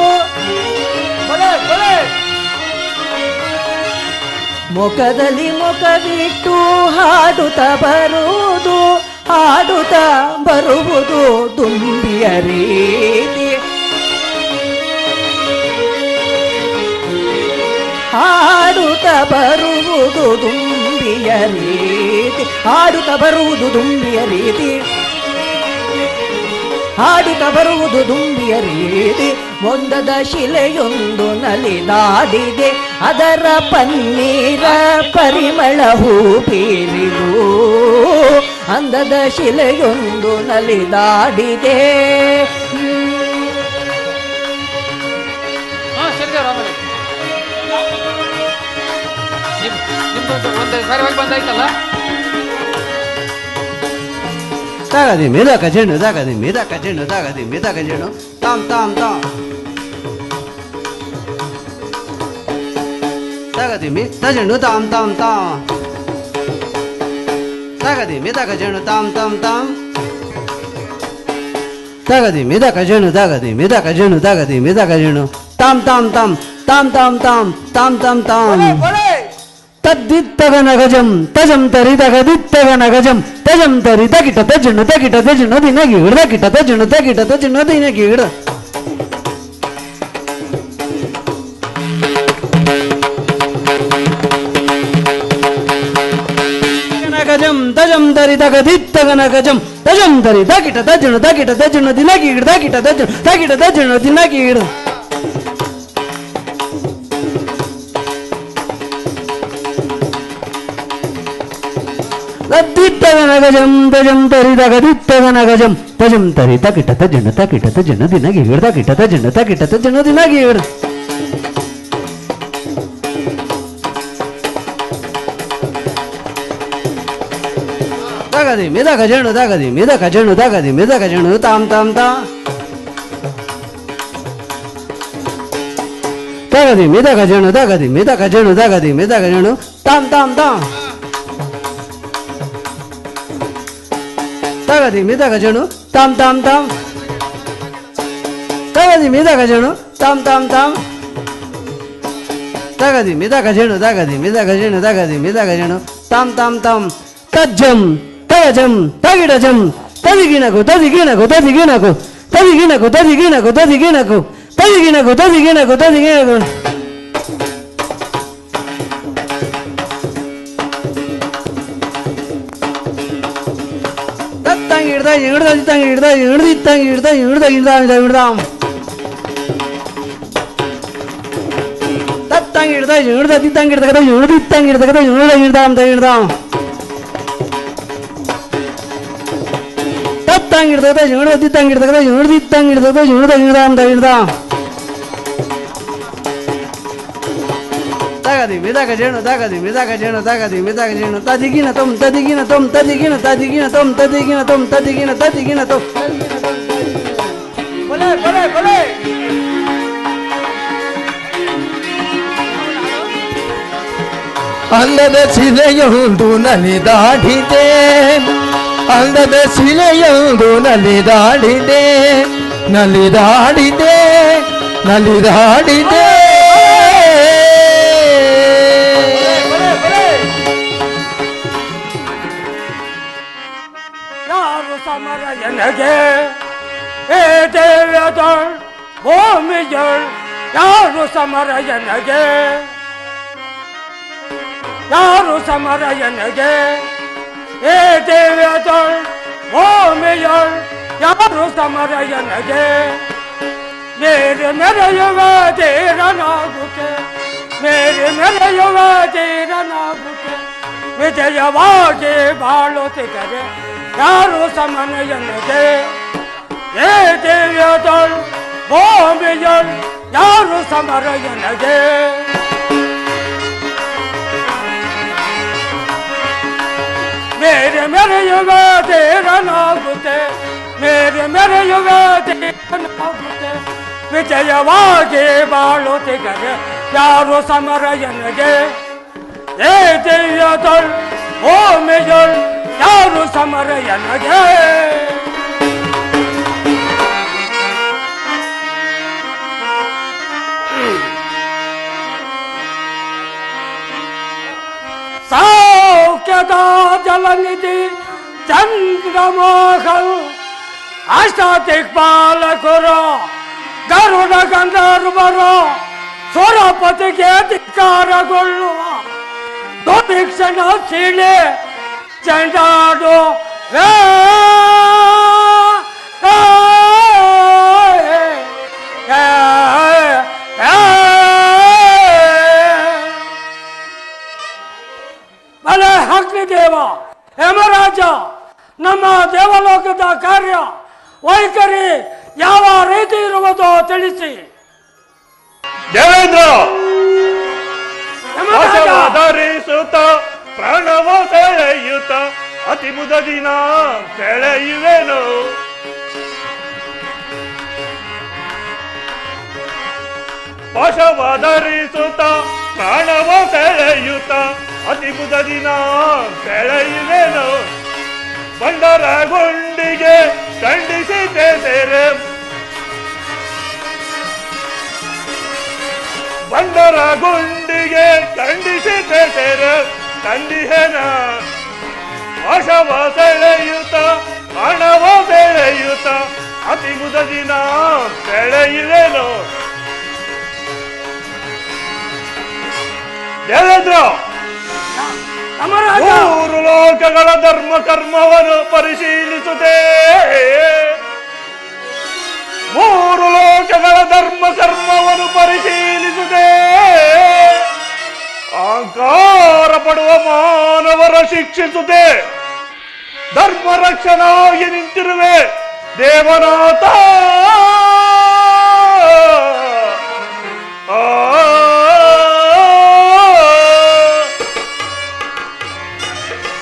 ಮುಖದಲ್ಲಿ ಮುಖವಿಟ್ಟು ಹಾಡುತ್ತಾ ಬರುವುದು ದುಂಬಿಯ ರೀತಿ. ಹಾಡುತ್ತಾ ಬರುವುದು ದುಂಬಿಯ ರೀತಿ, ಹಾಡುತ್ತಾ ಬರುವುದು ದುಂಬಿಯ ರೀತಿ, ಹಾಡುತ್ತಾ ಬರುವುದು ದುಂಬಿಯ ರೀತಿ. ಮೊಂದದ ಶಿಲೆಯೊಂದು ನಲಿದಾಡಿದೆ, ಅದರ ಪನ್ನೀರ ಪರಿಮಳ ಹೂ ಬೀರಿದು. ಅಂದದ ಶಿಲೆಯೊಂದು ನಲಿದಾಡಿದೆ. ನಿಮ್ದು ಒಂದು ಸರಿಯಾಗಿ ಬಂದಾಯ್ತಲ್ಲ. ತಾಗದಿ ಮೇದಕ ಜೇಣು ತಾಗದಿ ಮೇದಕ ಜೇಣು ತಾಗದಿ ಮೇದಕ ಜೇಣು ತಾಮ್ ತಾಮ್ ತಾಮ್ ತಾಗದಿ ಮೇದ ಜೇಣು ತಾಮ್ ತಾಮ್ ತಾಮ್ ತಾಗದಿ ಮೇದಕ ಜೇಣು ತಾಮ್ ತಾಮ್ ತಾಮ್ ತಾಗದಿ ಮೇದಕ ಜೇಣು ತಾಗದಿ ಮೇದಕ ಜೇಣು ತಾಗದಿ ಮೇದಕ ಜೇಣು ತಾಮ್ ತಾಮ್ ತಾಮ್ ತಾಮ್ ತಾಮ್ ತಾಮ್ ತಾಮ್ ತಾಮ್ ತಾಮ್ ತದ್ದಿತ್ತಗನ ಗಜಂ ತಜಂ ತರಿದಗ ದಿತ್ತಗನ ಗಜಂ ತಜಂ ತರಿ ತಗಿಟ ತಜುಣು ದಿನಗಿ ಹಿಡ್ದ ಕಿಟ ತಜುಣು ದಿನಗಿ ಹಿಡ್ದ ಗಜಂ ತಜಂ ತರಿ ತಗ ದಿತ್ತಗನ ಗಜಂ ತಜಂ ತರಿ ತಗಿಟ ತಜುಣು ದಿನಗಿ ಹಿಡ್ದ ಕಿಟ ತಜುಣು ದಿನಗಿ ಹಿಡ್ದ ತದ್ದಿತ್ತಗನ ಗಜಂ ತಜಂ ತರಿ ತಗ ದಿತ್ತಗನ ಗಜಂ ತಜಂ ತರಿ ತಗಿಟ ತಜುಣು ದಿನಗಿ ಹಿಡ್ದ ಕಿಟ ತಜುಣು ದಿನಗಿ ಹಿಡ್ದ ತಾಗದಿ ಮೇದಕ ಜೇಣು ತಾಗದಿ ಮೇದಕ ಜೇಣು ತಾಗದಿ ಮೇದಕ ಜೇಣು ತಾಮ್ ತಾಮ್ ತಾ ತಾಗದಿ ಮೇದಕ ಜೇಣು ತಾಗದಿ ಮೇದಕ ಜೇಣು ತಾಗದಿ ಮೇದಕ ಜೇಣು ತಾಮ್ ತಾಮ್ ತಾ ತಾಗದಿ ಮೇದಕ ಜೇಣು ತಾಮ್ ತಾಮ್ ತಾಮ್ ತಾಗದಿ ಮೇದಕ ಜೇಣು ತಾಮ್ ತಾಮ್ ತಾಮ್ ತಾಗದಿ ಮೇದಕ ಜೇಣು ತಾಗದಿ ಮೇದಕ ಜೇಣು ತಾಗದಿ ಮೇದಕ ಜೇಣು ತಾಮ್ ತಾಮ್ ತಾಮ್ ತಜ್ಜಂ ತಗಜಂ ತಗಿಡಜಂ ತದಿಗಿಣಕು ತದಿಗಿಣಕು ತದಿಗಿಣಕು ತದಿಗಿಣಕು ತದಿಗಿಣಕು ತದಿಗಿಣಕು ತದಿಗಿಣಕು ತದಿಗಿಣಕು ತದಿಗಿಣಕು ತತ್ತಂಗಿ ಹಿಡ್ದ ಹಿಡ್ದ ಇತ್ತಂಗಿ ಹಿಡ್ದ ಹಿಡ್ದಿತ್ತಂಗಿ ಹಿಡ್ದ ಹಿಡ್ದ ಹಿಡ್ದ ಹಿಡ್ದಾಂ ತತ್ತಂಗಿ ಹಿಡ್ದ ಹಿಡ್ದ ತಿತ್ತಂಗಿ ಹಿಡ್ದ ಹಿಡ್ದಿತ್ತಂಗಿ ಹಿಡ್ದ ಹಿಡ್ದ ಹಿಡ್ದಾಂ ಹಿಡ್ದಾಂ ತತ್ತಂಗಿಡ್ದ ಹಿಡ್ದಿತ್ತಂಗಿಡ್ದ ಹಿಡ್ದಿತ್ತಂಗಿಡ್ದ ಹಿಡ್ದ ಹಿಡ್ದ ಹಿಡ್ದ ತಾಗದಿ ಮೇದಕ ಜೇಣು ತಾಗದಿ ಮೇದಕ ಜೇಣು ತಾಗದಿ ಮೇದಕ ಜೇಣು ತದಿಗಿನ ತೊಂ ತದಿಗಿನ ತೊಂ ತದಿಗಿನ ತದಿಗಿನ ತೊಂ ತದಿಗಿನ ತೊಂ ತದಿಗಿನ ತದಿಗಿನ ತೊಂ ಬಲೆ ಬಲೆ ಬಲೆ ಅಂದದ ಶಿಲೆಯೊಂದು ನಲಿದಾಡಿದೆ, ಅಂದದ ಶಿಲೆಯೊಂದು ನಲಿದಾಡಿದೆ, ನಲಿದಾಡಿದೆ ನಲಿದಾಡಿದೆ. ಯಾರು ಸಮರ ಎನಗೆ ಏ ದೇವ್ಯದಳ್ ಭೂಮಿಯಳ್, ಯಾರು ಸಮರ ಎನಗೆ, ಯಾರು ಸಮರ ಎನಗೆ ಏ ದೇವ್ಯದಳ್ ಭೂಮಿಯಳ್, ಯಾರು ಸಮರ ಎನಗೆ. ಮೇರೆ ಮೆರೆಯುವ ಧೀರನಾಗುತ್ತೆ, ಮೇರೆ ಮೆರೆಯುವ ಧೀರನಾಗುತ್ತೆ, ವಿಜಯವಾಗಿ ಬಾಳುತ್ತಿದ್ದರೆ ಯಾರು ಸಮನ ಎನಗೆ. ಏ ದೇವ್ಯದಳ್ ಭೂಮಿಯಳ್, ಯಾರು ಸಮರ ಎನಗೆ. ಮೇರೆ ಮೆರೆಯುವ ಧೀರನಾಗುತ್ತೆ, ಮೇರೆ ಮೆರೆಯುವ ಧೀರನಾಗುತ್ತೆ, ವಿಜಯವಾಗಿ ಬಾಳುತ್ತಿದ್ದರೆ ಯಾರು ಸಮರ ಎನಗೆ. ಏ ದೇವ್ಯದಳ್ ಭೂಮಿಯಳ್, ಯಾರು ಸಮರ ಎನಗೆ. ನಿಧಿ ಚಂದ್ರಮೋಹನ್ ಅಷ್ಟದಿಕ್ಪಾಲಕರು ಗರುಡ ಗಂಧರ್ವರು ಸುರಪತಿಗೆ ಧಿಕ್ಕಾರಗೊಳ್ಳುವ ದುರ್ಭಿಕ್ಷಣ ಸೀಳೆ ಚಂಡಾಡು ಬಲೆ ಅಗ್ನಿದೇವ ಹೇಮರಾಜ, ನಮ್ಮ ದೇವಲೋಕದ ಕಾರ್ಯ ವೈಖರಿ ಯಾವ ರೀತಿ ಇರುವುದೋ ತಿಳಿಸಿ. ದೇವೇಂದ್ರ ಹೇಮರಾಜ, ಧರಿಸುತ್ತ ಪ್ರಾಣವ ಸೆಳೆಯುತ್ತ ಅತಿ ಮುದದಿನ ಸೆಳೆಯುವೆನು. ಪಾಶವ ಧರಿಸುತ್ತ ಪ್ರಾಣವ ಸೆಳೆಯುತ್ತ ಅತಿ ಮುದದಿನ ಸೆಳೆಯುವೆನು. ಬಂಡರ ಗುಂಡಿಗೆ ಖಂಡಿಸಿದೆ ಸೇರೆ, ಬಂಡರ ಗುಂಡಿಗೆ ಖಂಡಿಸಿದೆ ಸೇರೆ ಖಂಡಿಹೇನ. ಆಶವ ಸೆಳೆಯುತ್ತ ಹಣವ ಸೆಳೆಯುತ್ತ ಅತಿ ಮುದದಿನ ಸೆಳೆಯುವೆನು. ದೇವೇಂದ್ರ, ಹೇಮರಾಜ, ಮೂರು ಲೋಕಗಳ ಧರ್ಮ ಕರ್ಮವನ್ನು ಪರಿಶೀಲಿಸುತ್ತೆ. ಮೂರು ಲೋಕಗಳ ಧರ್ಮ ಕರ್ಮವನ್ನು ಪರಿಶೀಲಿಸುತ್ತೆ. ಅಹಂಕಾರ ಪಡುವ ಮಾನವರ ಶಿಕ್ಷಿಸುತ್ತೆ. ಧರ್ಮ ರಕ್ಷಣಾಗಿ ನಿಂತಿರುವೆ ದೇವನಾಥ.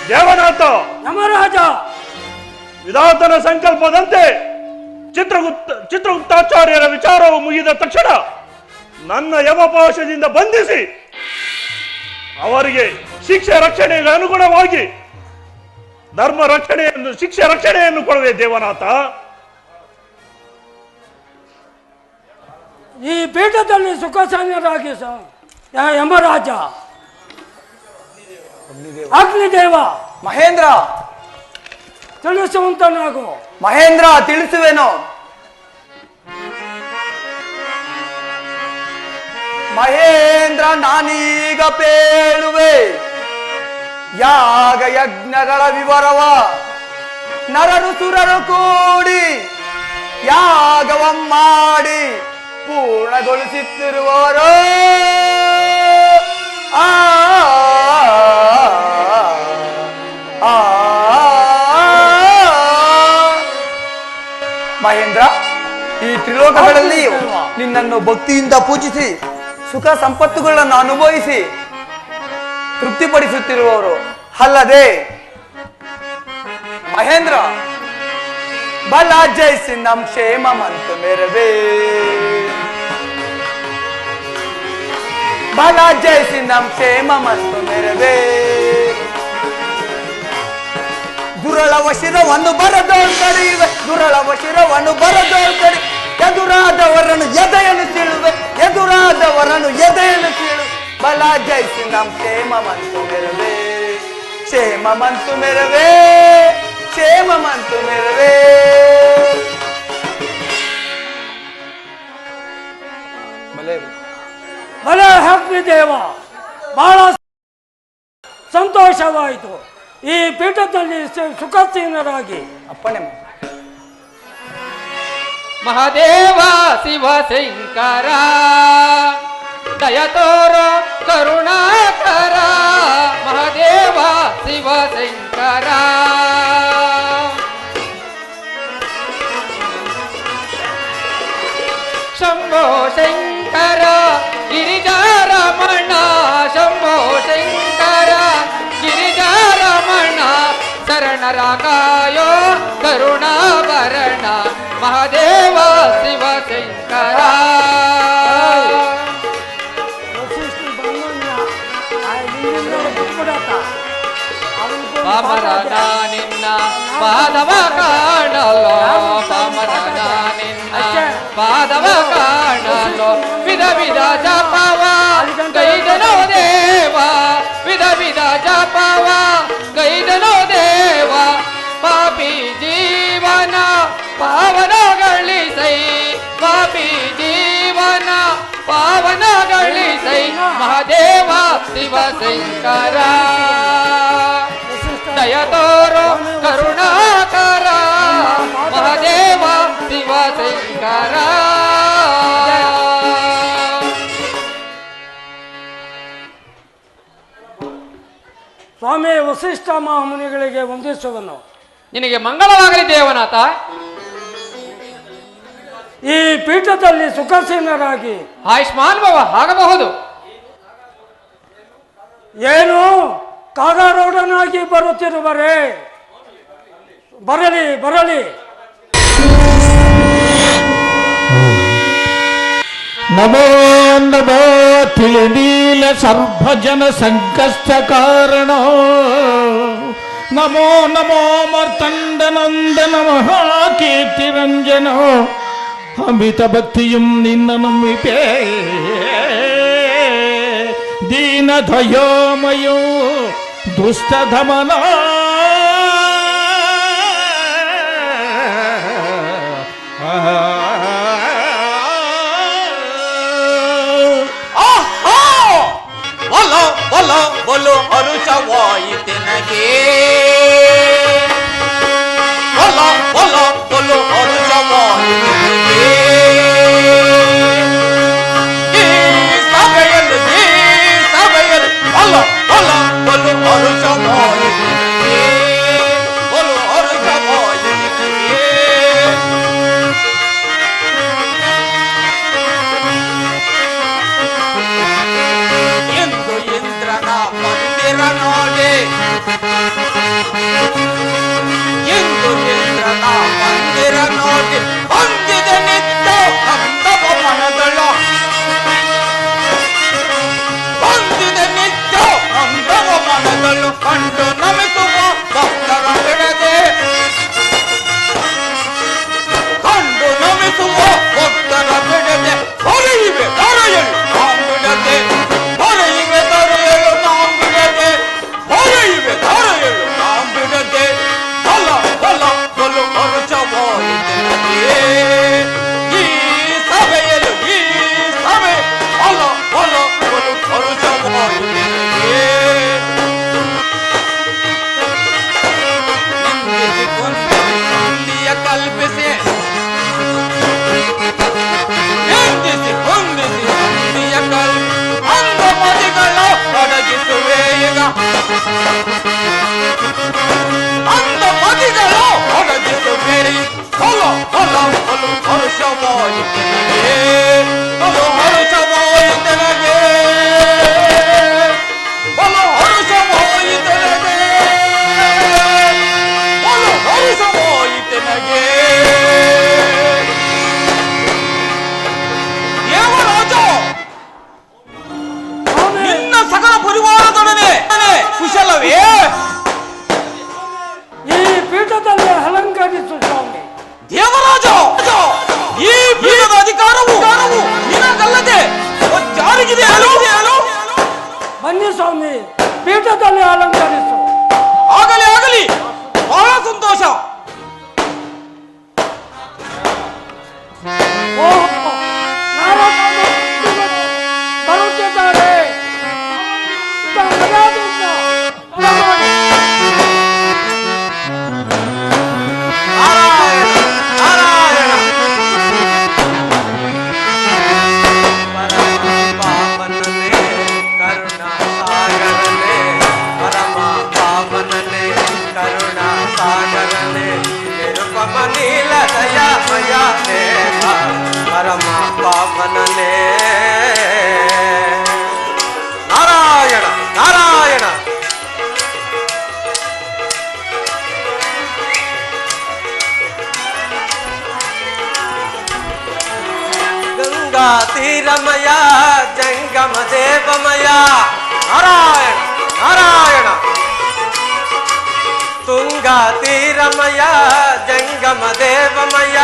ದೇವನಾಥ, ಹೇಮರಾಜ, ವಿಧಾತನ ಸಂಕಲ್ಪದಂತೆ ಚಿತ್ರಗುಪ್ತಾಚಾರ್ಯರ ವಿಚಾರವು ಮುಗಿದ ತಕ್ಷಣ ನನ್ನ ಯಮಪಾಶದಿಂದ ಬಂಧಿಸಿ ಅವರಿಗೆ ಶಿಕ್ಷೆ ರಕ್ಷಣೆಗೆ ಅನುಗುಣವಾಗಿ ಧರ್ಮ ರಕ್ಷಣೆಯನ್ನು ಶಿಕ್ಷೆ ರಕ್ಷಣೆಯನ್ನು ಕೊಡುವೆ ದೇವನಾಥ. ಈ ಪೀಠದಲ್ಲಿ ಸುಖಸಂಗರಾಗಿ ಯಮರಾಜ, ಅಗ್ನಿದೇವ ಮಹೇಂದ್ರ, ತಿಳಿಸುವಂತನಾಗು. ಮಹೇಂದ್ರ ತಿಳಿಸುವೆನು. ಮಹೇಂದ್ರ, ನಾನೀಗ ಪೇಳುವೆ ಯಾಗ ಯಜ್ಞಗಳ ವಿವರವ. ನರರು ಸುರರು ಕೂಡಿ ಯಾಗವ ಮಾಡಿ ಪೂರ್ಣಗೊಳಿಸುತ್ತಿರುವವರು. ಆ ಮಹೇಂದ್ರ, ಈ ತ್ರಿಲೋಕಗಳಲ್ಲಿ ನಿನ್ನನ್ನು ಭಕ್ತಿಯಿಂದ ಪೂಜಿಸಿ ಸುಖ ಸಂಪತ್ತುಗಳನ್ನು ಅನುಭವಿಸಿ ತೃಪ್ತಿಪಡಿಸುತ್ತಿರುವವರು ಅಲ್ಲದೆ ಮಹೇಂದ್ರ, ಬಲ ಜಯಿಸಿ ನಮ್ ಕ್ಷೇಮ ಮಂತು ಮೆರವೇ, ಬಲ ಜಯಿಸಿ ನಮ್ ಕ್ಷೇಮ ಮಂತು ಮೆರವೇ. ದುರಳವ ಶಿರವನ್ನು ಬರದೋಳ್ತಡಿವೆ, ದುರಳವ ಶಿರವನ್ನು ಬರದೋಳ್ತಡಿ. ಎದುರಾದವರನ್ನು ಎದೆಯನ್ನು ಸೀಳುವೆ, ಎದುರಾದವರನ್ನು ಎದೆಯನ್ನು ಸೀಳು. ಬಲ ಜಯಿಸಿ ನಮ್ ಕ್ಷೇಮ ಮಂತು ಮೆರವೇ, ಕ್ಷೇಮ ಮಂತು ಮೆರವೇ, ಕ್ಷೇಮ ಮಂತು ಮೆರವೇ. ಭಲೆ ಅಗ್ನಿದೇವ, ಬಹಳ ಸಂತೋಷವಾಯಿತು. ಈ ಪೀಠದಲ್ಲಿ ಸುಖಸೀನರಾಗಿ ಅಪ್ಪಣೆ. ಮಹಾದೇವ ಶಿವಶಂಕರ ದಯ ತೋರೋ ಕರುಣಾಕರ. ಮಹಾದೇವ ಶಿವಶಂಕರ ಶಂಭೋ ಶಂಕರ ಗಿರಿಜಾರಮಣ, ಶಂಭೋ ಶಂಕರ ಗಿರಿಜಾರಮಣ. ಶರಣರ ಕಾಯೋ ಕರುಣಾಭರಣ, ಮಹಾದೇವ ಶಿವಶಂಕರ. ಪಾಮರನ ನಿನ್ನ ಪಾದವ ಕಾಣಲು, ಪಾಮರನ ನಿನ್ನ ಪಾದವ ಕಾಣಲು. ವಿಧ ವಿಧ ಜಪವ ಗೈದನೋ ದೇವ, ವಿಧ ವಿಧ ಜಪವ ಗೈದನೋ ದೇವ. ಮಹಾದೇವ ಶಿವಶಂಕರ ದಯತೋರು ಕರುಣಾಕರ ಮಹಾದೇವ ಶಿವಶಂಕರ. ಸ್ವಾಮಿ ವಸಿಷ್ಠ ಮಹಾಮುನಿಗಳಿಗೆ ವಂದಿಸುವನು. ನಿನಗೆ ಮಂಗಳವಾಗಲಿ ದೇವನಾಥ. ಈ ಪೀಠದಲ್ಲಿ ಸುಖಸೀನರಾಗಿ ಆಯುಷ್ಮಾನ್ ಭವ ಆಗಬಹುದು. ಏನು ಕಾಗಾರೂಢನಾಗಿ ಬರುತ್ತಿರುವರೇ? ಬರಲಿ ಬರಲಿ. ನಮೋ ನಮೋ ತಿಳಿನೀಲ ಸರ್ವಜನ ಸಂಕಷ್ಟ ಕಾರಣ ನಮೋ ನಮೋ ಮರ್ತಂಡ ನಂದನ ಮಹಾಕೀರ್ತಿರಂಜನ ಅಮಿತ ಭಕ್ತಿಯಂ ನಿನ್ನ ನಂಬಿಪೇ ದೀನ ದಯೋಮಯೋ ದುಷ್ಟ ದಮನ ಬಲ ಬಲು ಹರುಷವಾಯಿತೆ ನಗೆ ಬಲ ಬಲ ಬಲು ಹರುಷವಾಯಿತೆ ನಗೆ ಈ ಸಭೆಯಲ್ಲಿ ಬಲ ಬಲ ಬಲು ಹರುಷವಾಯಿತೆ ನಗೆ ಬಲು ಹರುಷವಾಯಿತೆ ನಗೆ ಎಂದು ಇಂದ್ರನ ಮಂದಿರ ನೋಡಿ ಎಂದು ಇಂದ್ರನ ಮಂದಿರ ನೋಡಿ ಹೊಂದಿದ ನಿತ್ಯ ಕಂದವ ಮನದಳ ಹೊಂದಿದ ನಿತ್ಯ ಕಂದವ ಮನದಳು ಕಂಡು ನಮಿಸುವ ಭಕ್ತರ ಬಿಡದೆ ಕಂಡು ನಮಿಸುವ ಭಕ್ತರ ಬಿಡದೆ ಹೊರೆಯಿವೆ ಹೊರೆಯಲು ನಾವು ಬಿಡದೆ ಹೊರೆಯಿವೆ ಹೊರೆಯಲು ನಾವು ಬಿಡದೆ ಹೊರೆಯಿವೆ ಹೊರೆಯಲು ನಾವು ಬಿಡದೆ ಬಲ ಬಲ ಬಲು ಹರುಷವಾಯಿತೆ ಈ ಸಭೆಯಲು ಈ ಸಭೆ ಬಲ ಬಲ ಬಲು ಹರುಷವಾಯಿತೆ ನಿಂದಿಸಿ ಕೊಂದಿಯ ಕಲ್ಪಿಸಿ ನಿಂದಿಸಿ ಹೊಂದಿಸಿ ನಂದಿಯ ಕಲ್ ಅಂದ ಮದಿಗಳ ಒಡಗಿಸುವೆ ಈಗ ಅಂದ ಮದಿಗಳ ಒಡಗಿಸುವೆ ಹೊಲ ಹೊಲ ಹೊಲು ಹರುಷವಾಯಿತೆ ಹೊಲು ಹರುಷವಾಯಿತೆ ನಗೆ ಹೊಲು ಹರುಷವಾಯಿತೆ ನಗೆ ಹೊಲು ಹರುಷವಾಯಿತೆ ನಗೆ ನಿನ್ನ ಸಕಲ ಪರಿವಾರದೊಡನೆ ಕುಶಲವೇ? ಈ ಪೀಠದಲ್ಲಿ ಅಲಂಕರಿಸು ಸ್ವಾಮಿ. ದೇವರಾಜ, ಈ ಪೀಠದ ಅಧಿಕಾರವು ನಿನಗಲ್ಲದೆ ಜಾರಿಗಿದೆ ಅಲೋ. ಬನ್ನಿ ಸ್ವಾಮಿ, ಪೀಠದಲ್ಲಿ ಅಲಂಕರಿಸು. ಆಗಲಿ ಆಗಲಿ, ಬಹಳ ಸಂತೋಷ. ಓಹೋ, ನಾರದರು ಬರುತ್ತಿದ್ದಾರೆ. ಮರ್ಯಾದೆಯಿಂದ ಬರಮಾಡಿ. ನಾರಾಯಣ ನಾರಾಯಣ ಪರಮ ಪಾವನನೇ ಕರುಣಾ ಸಾಗರನೇ ಪರಮ ಪಾವನನೇ ಕರುಣಾ ಸಾಗರನೇ ನಿರುಪಮ ನೀಲ ದಯಾಮಯ ದೇವ ಪರಮ ಪಾವನನೇ ನಾರಾಯಣ ನಾರಾಯಣ. ಗಂಗಾ ತೀರಮಯ ಜಂಗಮ ದೇವಮಯ ನಾರಾಯಣ ನಾರಾಯಣ. ತುಂಗಾ ತೀರಮಯ ಜಂಗಮ ದೇವಮಯ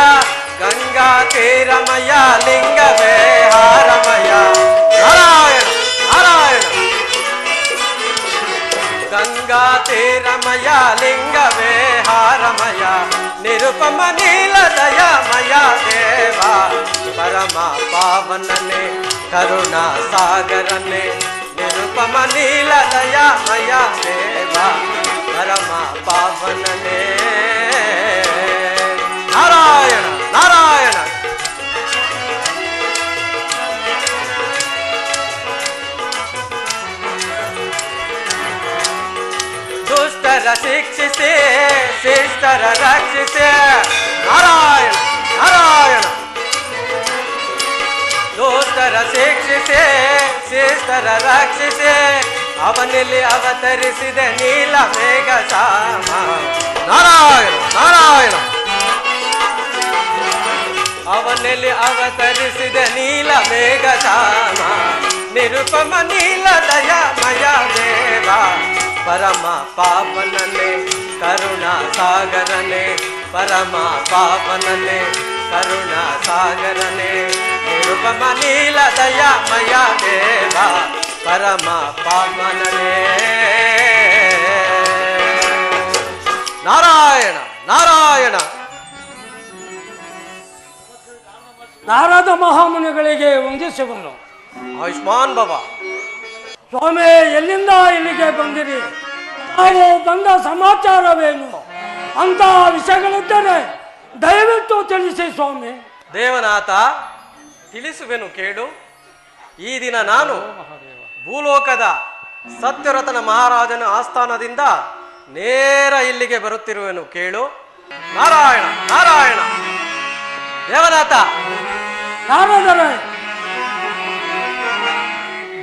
ಗಂಗಾ ತೀರಮಯ ಲಿಂಗವೇ ಹಾರಮಯ ನಾರಾಯಣ ನಾರಾಯಣ. ಗಂಗಾ ತೀರಮಯ ಲಿಂಗವೇ ಹಾರಮಯ ನಿರುಪಮ ನೀಲ ದಯಾಮಯ ದೇವ ಪರಮ ಪಾವನನೆ ಕರುಣಾ ಸಾಗರನೆ ನಿರುಪಮ ನೀಲ ದಯಾಮಯ ದೇವ ಪರಮ ಪಾವನನೇ ನಾರಾಯಣ ನಾರಾಯಣ. ದುಷ್ಟರ ಶಿಕ್ಷಿಸಿ ಶಿಷ್ಟರ ರಕ್ಷಿಸಿ ನಾರಾಯಣ ನಾರಾಯಣ. ದುಷ್ಟರ ಶಿಕ್ಷಿಸಿ ಶಿಷ್ಟರ ರಕ್ಷಿಸಿ ಅವನಲ್ಲಿ ಅವತರಿಸಿದ ನೀಲ ಮೇಘ ಶ್ಯಾಮ ನಾರಾಯಣ ನಾರಾಯಣ. ಅವನಲ್ಲಿ ಅವತರಿಸಿದ ನೀಲ ಮೇಘ ಶ್ಯಾಮ ನಿರುಪಮ ನೀಲ ದಯಾಮಯ ದೇವ ಪರಮ ಪಾವನನೆ ಕರುಣಾ ಸಾಗರನೆ ಪರಮ ಪಾವನನೆ ಕರುಣಾ ಸಾಗರನೆ ನಿರುಪಮ ನೀಲ ದಯಾಮಯ ದೇವ ಪರಮ ಪಾವನನೆ ನಾರಾಯಣ ನಾರಾಯಣ. ನಾರದ ಮಹಾಮುನಿಗಳಿಗೆ ವಂದಿಸುವನು. ಆಯುಷ್ಮಾನ್ ಬಾಬಾ. ಸ್ವಾಮಿ, ಎಲ್ಲಿಂದ ಇಲ್ಲಿಗೆ ಬಂದಿರಿ? ನಾವು ಬಂದ ಸಮಾಚಾರವೇನು? ಅಂತ ವಿಷಯಗಳಿದ್ದರೆ ದಯವಿಟ್ಟು ತಿಳಿಸಿ ಸ್ವಾಮಿ. ದೇವನಾಥ, ತಿಳಿಸುವೆನು ಕೇಳು. ಈ ದಿನ ನಾನು ಭೂಲೋಕದ ಸತ್ಯರತನ ಮಹಾರಾಜನ ಆಸ್ಥಾನದಿಂದ ನೇರ ಇಲ್ಲಿಗೆ ಬರುತ್ತಿರುವೆನು ಕೇಳು. ನಾರಾಯಣ ನಾರಾಯಣ. ದೇವನಾಥ, ನಾರದರೆ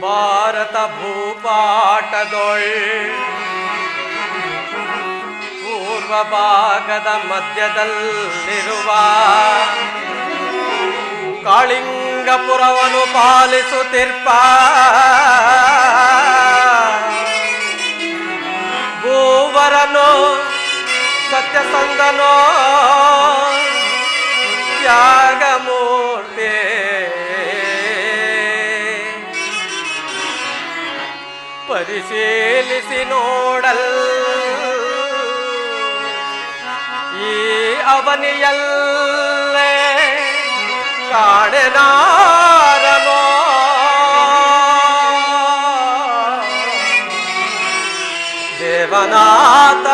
ಭಾರತ ಭೂಪಾಟದೊಳ್ ಪೂರ್ವ ಭಾಗದ ಮಧ್ಯದಲ್ಲಿರುವ ಕಾಳಿಂಗಪುರವನ್ನು ಪಾಲಿಸುತ್ತಿರ್ಪ ಭೂವರನು ಸತ್ಯಸಂಧನೋ ತ್ಯಾಗಮೂರ್ತಿ ಪರಿಶೀಲಿಸಿ ನೋಡಲ್ ಈ ಅವನಿಯಲ್ಲೇ ಕಾಣೆನಾರನೋ ದೇವನಾಥ.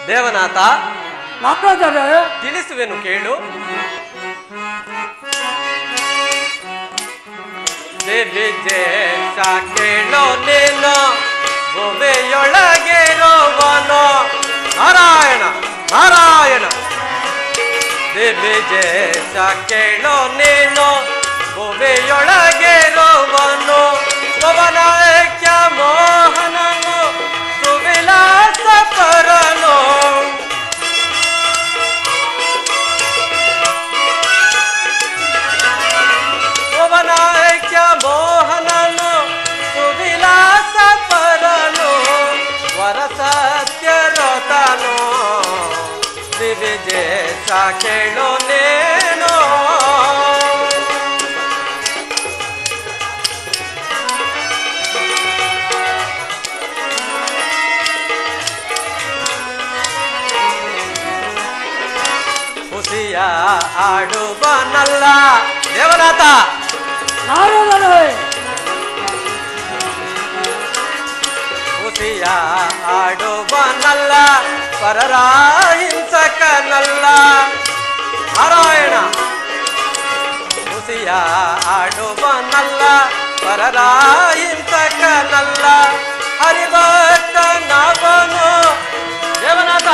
ದೇವನಾಥ, ನಾರದರೆ ತಿಳಿಸುವೆನು ಕೇಳು. ದೇವಿಜೇಶ ಕೇಳೋ ನೀನು ಭುವೆಯೊಳಗಿರುವನು ನಾರಾಯಣ ನಾರಾಯಣ. ದೇವಿಜೇಶ ಕೇಳೋ ನೀನು ಭುವೆಯೊಳಗಿರುವನು ಪವನೈಕ್ಯ ಮೋಹನನು ಸುವಿಲಾಸ ಪರನು ಪವನೈಕ್ಯ ಮೋಹನನು ಸುವಿಲಾಸ ಪರನು ವರ ಸತ್ಯರತನು ದಿವಿಜೇಶ ಕೇಳೋ ನೇನೋ. ಹುಸಿಯ ಆಡುವನಲ್ಲ ದೇವನಾಥ. ನಾರದರೆ ಹುಸಿಯ ಆಡುವನಲ್ಲ ಪರರ ಹಿಂಸಕನಲ್ಲ ನಾರಾಯಣ. ಹುಸಿಯ ಆಡುವನಲ್ಲ ಪರರ ಹಿಂಸಕನಲ್ಲ ಹರಿಭಕ್ತ ನಾವನು ದೇವನಾಥ.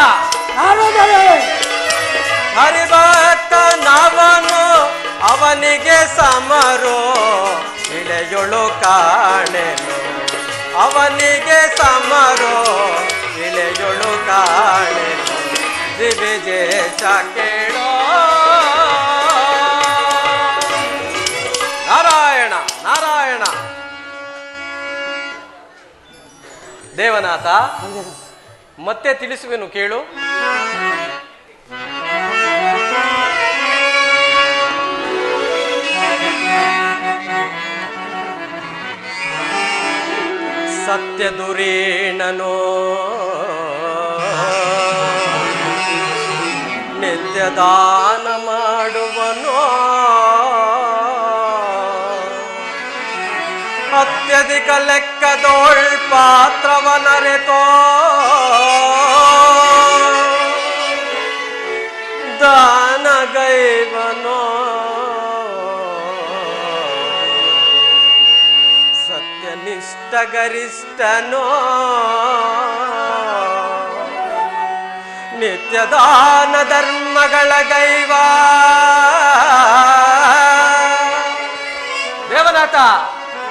ನಾರದರೆ ಹರಿಭಕ್ತ ನಾವನು ಅವನಿಗೆ ಸಮರೋ ಇಳೆಯೊಳು ಕಾಣೆನು ಅವನಿಗೆ ಸಮರೋ ಇಳೆಯೊಳು ಕಾಣೆನು ದಿವಿಜೇಶ ಕೇಳೋ. ನಾರಾಯಣ ನಾರಾಯಣ. ದೇವನಾಥ, ಮತ್ತೆ ತಿಳಿಸುವೆನು ಕೇಳು. ಸತ್ಯ ದುರೀಣನೋ ನಿತ್ಯ ದಾನ ಮಾಡುವನೋ, ಅತ್ಯಧಿಕ ಲೆಕ್ಕದೋಳ್ ಪಾತ್ರವನರೆತೋ ದಾನಗೈವನೋ, ಸತ್ಯನಿಷ್ಠ ಗರಿಷ್ಠನೋ ನಿತ್ಯ ದಾನ ಧರ್ಮಗಳ ಗೈವ. ದೇವನಾಥ,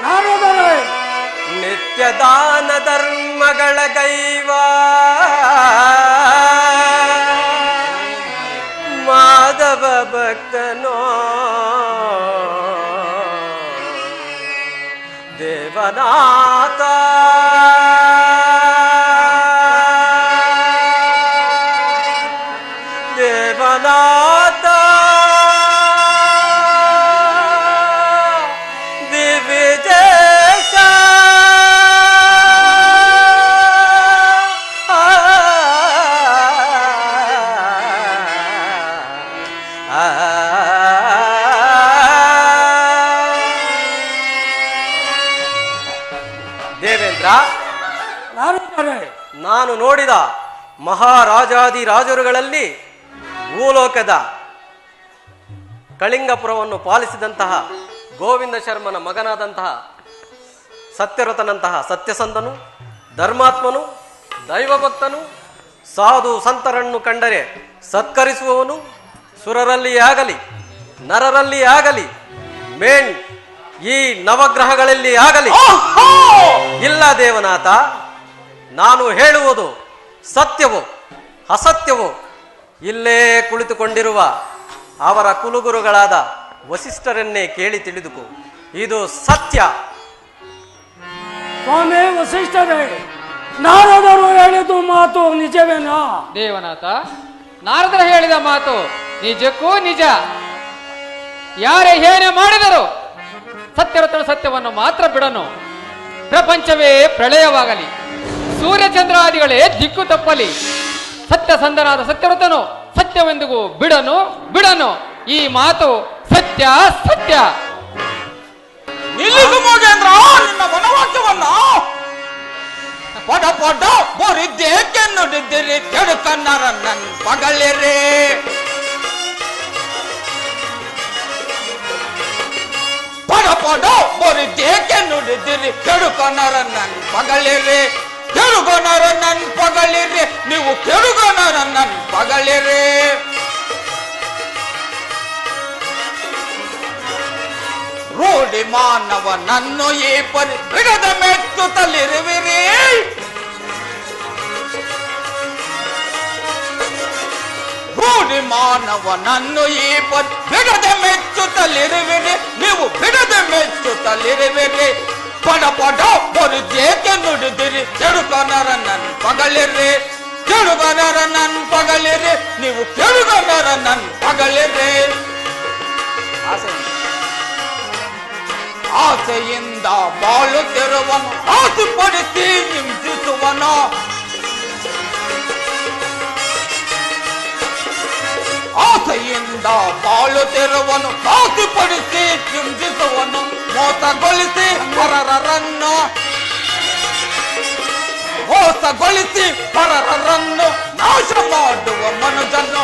ನಾರದರೆ ನಿತ್ಯ ದಾನ ಧರ್ಮಗಳ ಗೈವ ಮಾಧವ ಭಕ್ತನೋ ದೇವನಾಥ. ದೇವನಾಥ ದಿವಿಜೇಶ ದೇವೇಂದ್ರ, ನಾರದರೆ ನಾನು ನೋಡಿದ ಮಹಾರಾಜಾದಿ ರಾಜರುಗಳಲ್ಲಿ ಭೂಲೋಕದ ಕಳಿಂಗಪುರವನ್ನು ಪಾಲಿಸಿದಂತಹ ಗೋವಿಂದ ಶರ್ಮನ ಮಗನಾದಂತಹ ಸತ್ಯವ್ರತನಂತಹ ಸತ್ಯಸಂಧನು, ಧರ್ಮಾತ್ಮನು, ದೈವಭಕ್ತನು, ಸಾಧು ಸಂತರನ್ನು ಕಂಡರೆ ಸತ್ಕರಿಸುವವನು, ಸುರರಲ್ಲಿ ಆಗಲಿ ನರರಲ್ಲಿ ಆಗಲಿ ಮೇನ್ ಈ ನವಗ್ರಹಗಳಲ್ಲಿ ಆಗಲಿ ಇಲ್ಲ. ದೇವನಾಥ, ನಾನು ಹೇಳುವುದು ಸತ್ಯವೋ ಅಸತ್ಯವೋ ಇಲ್ಲೇ ಕುಳಿತುಕೊಂಡಿರುವ ಅವರ ಕುಲಗುರುಗಳಾದ ವಸಿಷ್ಠರನ್ನೇ ಕೇಳಿ ತಿಳಿದುಕೋ. ಇದು ಸತ್ಯ. ಸ್ವಾಮಿ ವಸಿಷ್ಠರೇ, ನಾರದರು ಹೇಳಿದ್ದು ಮಾತು ನಿಜವೇನಾ? ದೇವನಾಥ, ನಾರದರು ಹೇಳಿದ ಮಾತು ನಿಜಕ್ಕೂ ನಿಜ. ಯಾರೇ ಏನೇ ಮಾಡಿದರು ಸತ್ಯವ್ರತನ ಸತ್ಯವನ್ನು ಮಾತ್ರ ಬಿಡನು. ಪ್ರಪಂಚವೇ ಪ್ರಳಯವಾಗಲಿ, ಸೂರ್ಯಚಂದ್ರಾದಿಗಳೇ ದಿಕ್ಕು ತಪ್ಪಲಿ, ಸತ್ಯಸಂಧನಾದ ಸತ್ಯವ್ರತನು ಸತ್ಯವೆಂದಿಗೂ ಬಿಡನು. ಈ ಮಾತು ಸತ್ಯ ಸತ್ಯ. ನಿಲ್ಲಿಸು ಮೋಗೇಂದ್ರ ನಿನ್ನ ವನವಾಕ್ಯವನ್ನ. ಪಡ ಪಡ ಬೋರಿದ್ದೇಕೆ ನುಡಿದಿರಿ ಕೆಡುಕನ್ನರ ನನ್ ಪಗಳಿರಿ. ಪಡ ಪಡ ಬೋರಿದ್ದೇಕೆ ನುಡಿದಿರಿ ಕೆಡುಕನ್ನರ ನನ್ ಪಗಳಿರಿ. ಕೆಡುಗನರ ನನ್ ಪಗಳಿರಿ, ನೀವು ಕೆಡುಗನರ ನನ್ ಪಗಳಿರಿ. ರೂಢಿ ಮಾನವನನ್ನು ಈ ಪರಿ ಬಿಡದ ಮೆಚ್ಚುತ್ತಲಿರುವಿರಿ. ರೂಢಿ ಮಾನವನನ್ನು ಈ ಪರಿ ಬಿಡದ ಮೆಚ್ಚುತ್ತಲಿರುವಿರಿ, ನೀವು ಬಿಡದ ಮೆಚ್ಚುತ್ತಲಿರುವಿರಿ. ಪಡ ಪಡ ಬರುದೇಕೆ ನುಡಿದಿರಿ ಕೆಡುಗನರ ನನ್ ಪಗಳಿರಿ. ಕೆಡುಗನರ ನನ್ ಪಗಳಿರಿ, ನೀವು ಕೆಡುಗನರ ನನ್ ಪಗಳಿರಿ. ಆಸೆಯಿಂದ ಬಾಳುತ್ತಿರುವನು ಆಸೆಪಡಿಸಿ ಹಿಂಸಿಸುವನು. ಆಸೆಯಿಂದ ಬಾಳುತ್ತಿರುವನು ಆಸೆಪಡಿಸಿ ಹಿಂಸಿಸುವನು. ಮೋಸಗೊಳಿಸಿ ಪರರನ್ನು ನಾಶ ಮಾಡುವ ಮನುಜನ್ನು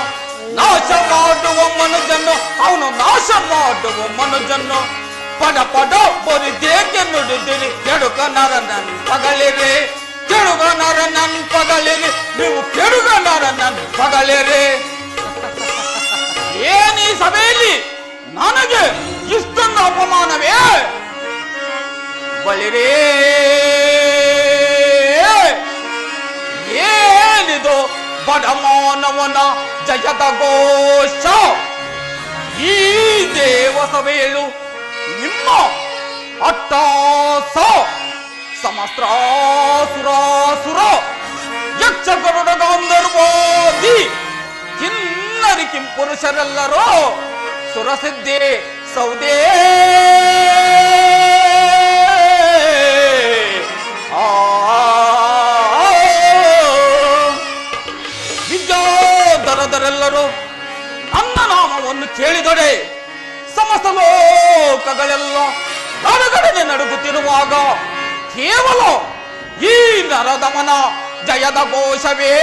ಅವನು ನಾಶ ಮಾಡುವ ಮನುಜನ್ನು. ಪಡ ಪಡ ಬರಿದೇಕೆ ನುಡಿದಿರಿ ಕೆಡುಗನರ ನನ್ ಪಗಳಿರಿ. ಕೆಡುಗನರ ನನ್ ಪಗಳಿರಿ, ನೀವು ಕೆಡುಗನರ ನನ್ ಪಗಳಿರಿ. ಏನೀ ಸಭೆಯಲ್ಲಿ ನನಗೆ ಇಷ್ಟೊಂದು ಅಪಮಾನವೇ? ಬಳಿರೇ, ಏನಿದು ಬಡಮಾನವನ ಜಯದ ಘೋಷ? ಈ ದೇವ ಸಭೆಯಲು ನಿಮ್ಮ ಅಟ್ಟಾಸ ಸಮಸ್ತ್ರಾಸುರಾಸುರ ಯಕ್ಷ ಗರುಡ ಗಾಂಧರ್ವಾದಿ ಕಿನ್ನರಿ ಕಿಂಪುರುಷರೆಲ್ಲರೂ ಸುರಸಿದ್ಧಿ ಸೌದೇ ವಿದ್ಯಾಧರದರೆಲ್ಲರೂ ನನ್ನ ನಾಮವನ್ನು ಕೇಳಿದೊಡೆ ಸಮಸ್ತ ಲೋಕಗಳೆಲ್ಲ ಗಡಗಡನೆ ನಡುಗುತ್ತಿರುವಾಗ ಕೇವಲ ಈ ನರದಮನ ಜಯದ ಘೋಷವೇ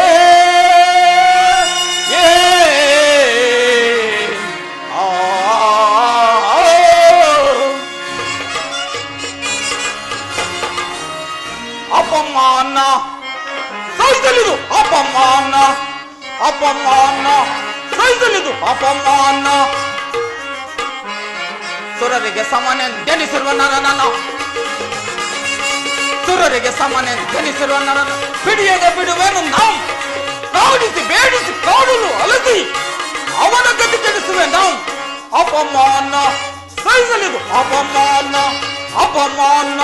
ಅಪಮಾನ ಸಹಿಸಲಿದು ಅಪಮಾನ ಅಪಮಾನ ಸಹಿಸಲಿದು ಅಪಮಾನ ಸುರರಿಗೆ ಸಮನೆಂದೆನಿಸಿರುವ ನರನನ್ನು ಸುರರಿಗೆ ಸಮನೆಂದೆನಿಸಿರುವ ನರನು ಬಿಡಿಯದೆ ಬಿಡುವೆನು ನಾವು ಕಾಡಿಸಿ ಬೇಡಿಸಿ ಕಾಡಲು ಅಲಸಿ ಅವನ ಗತಿ ಕೆಡಿಸುವೆ ನಾವು ಅಪಮಾನ ಸಹಿಸಲಿದು ಅಪಮಾನ ಅಪಮಾನ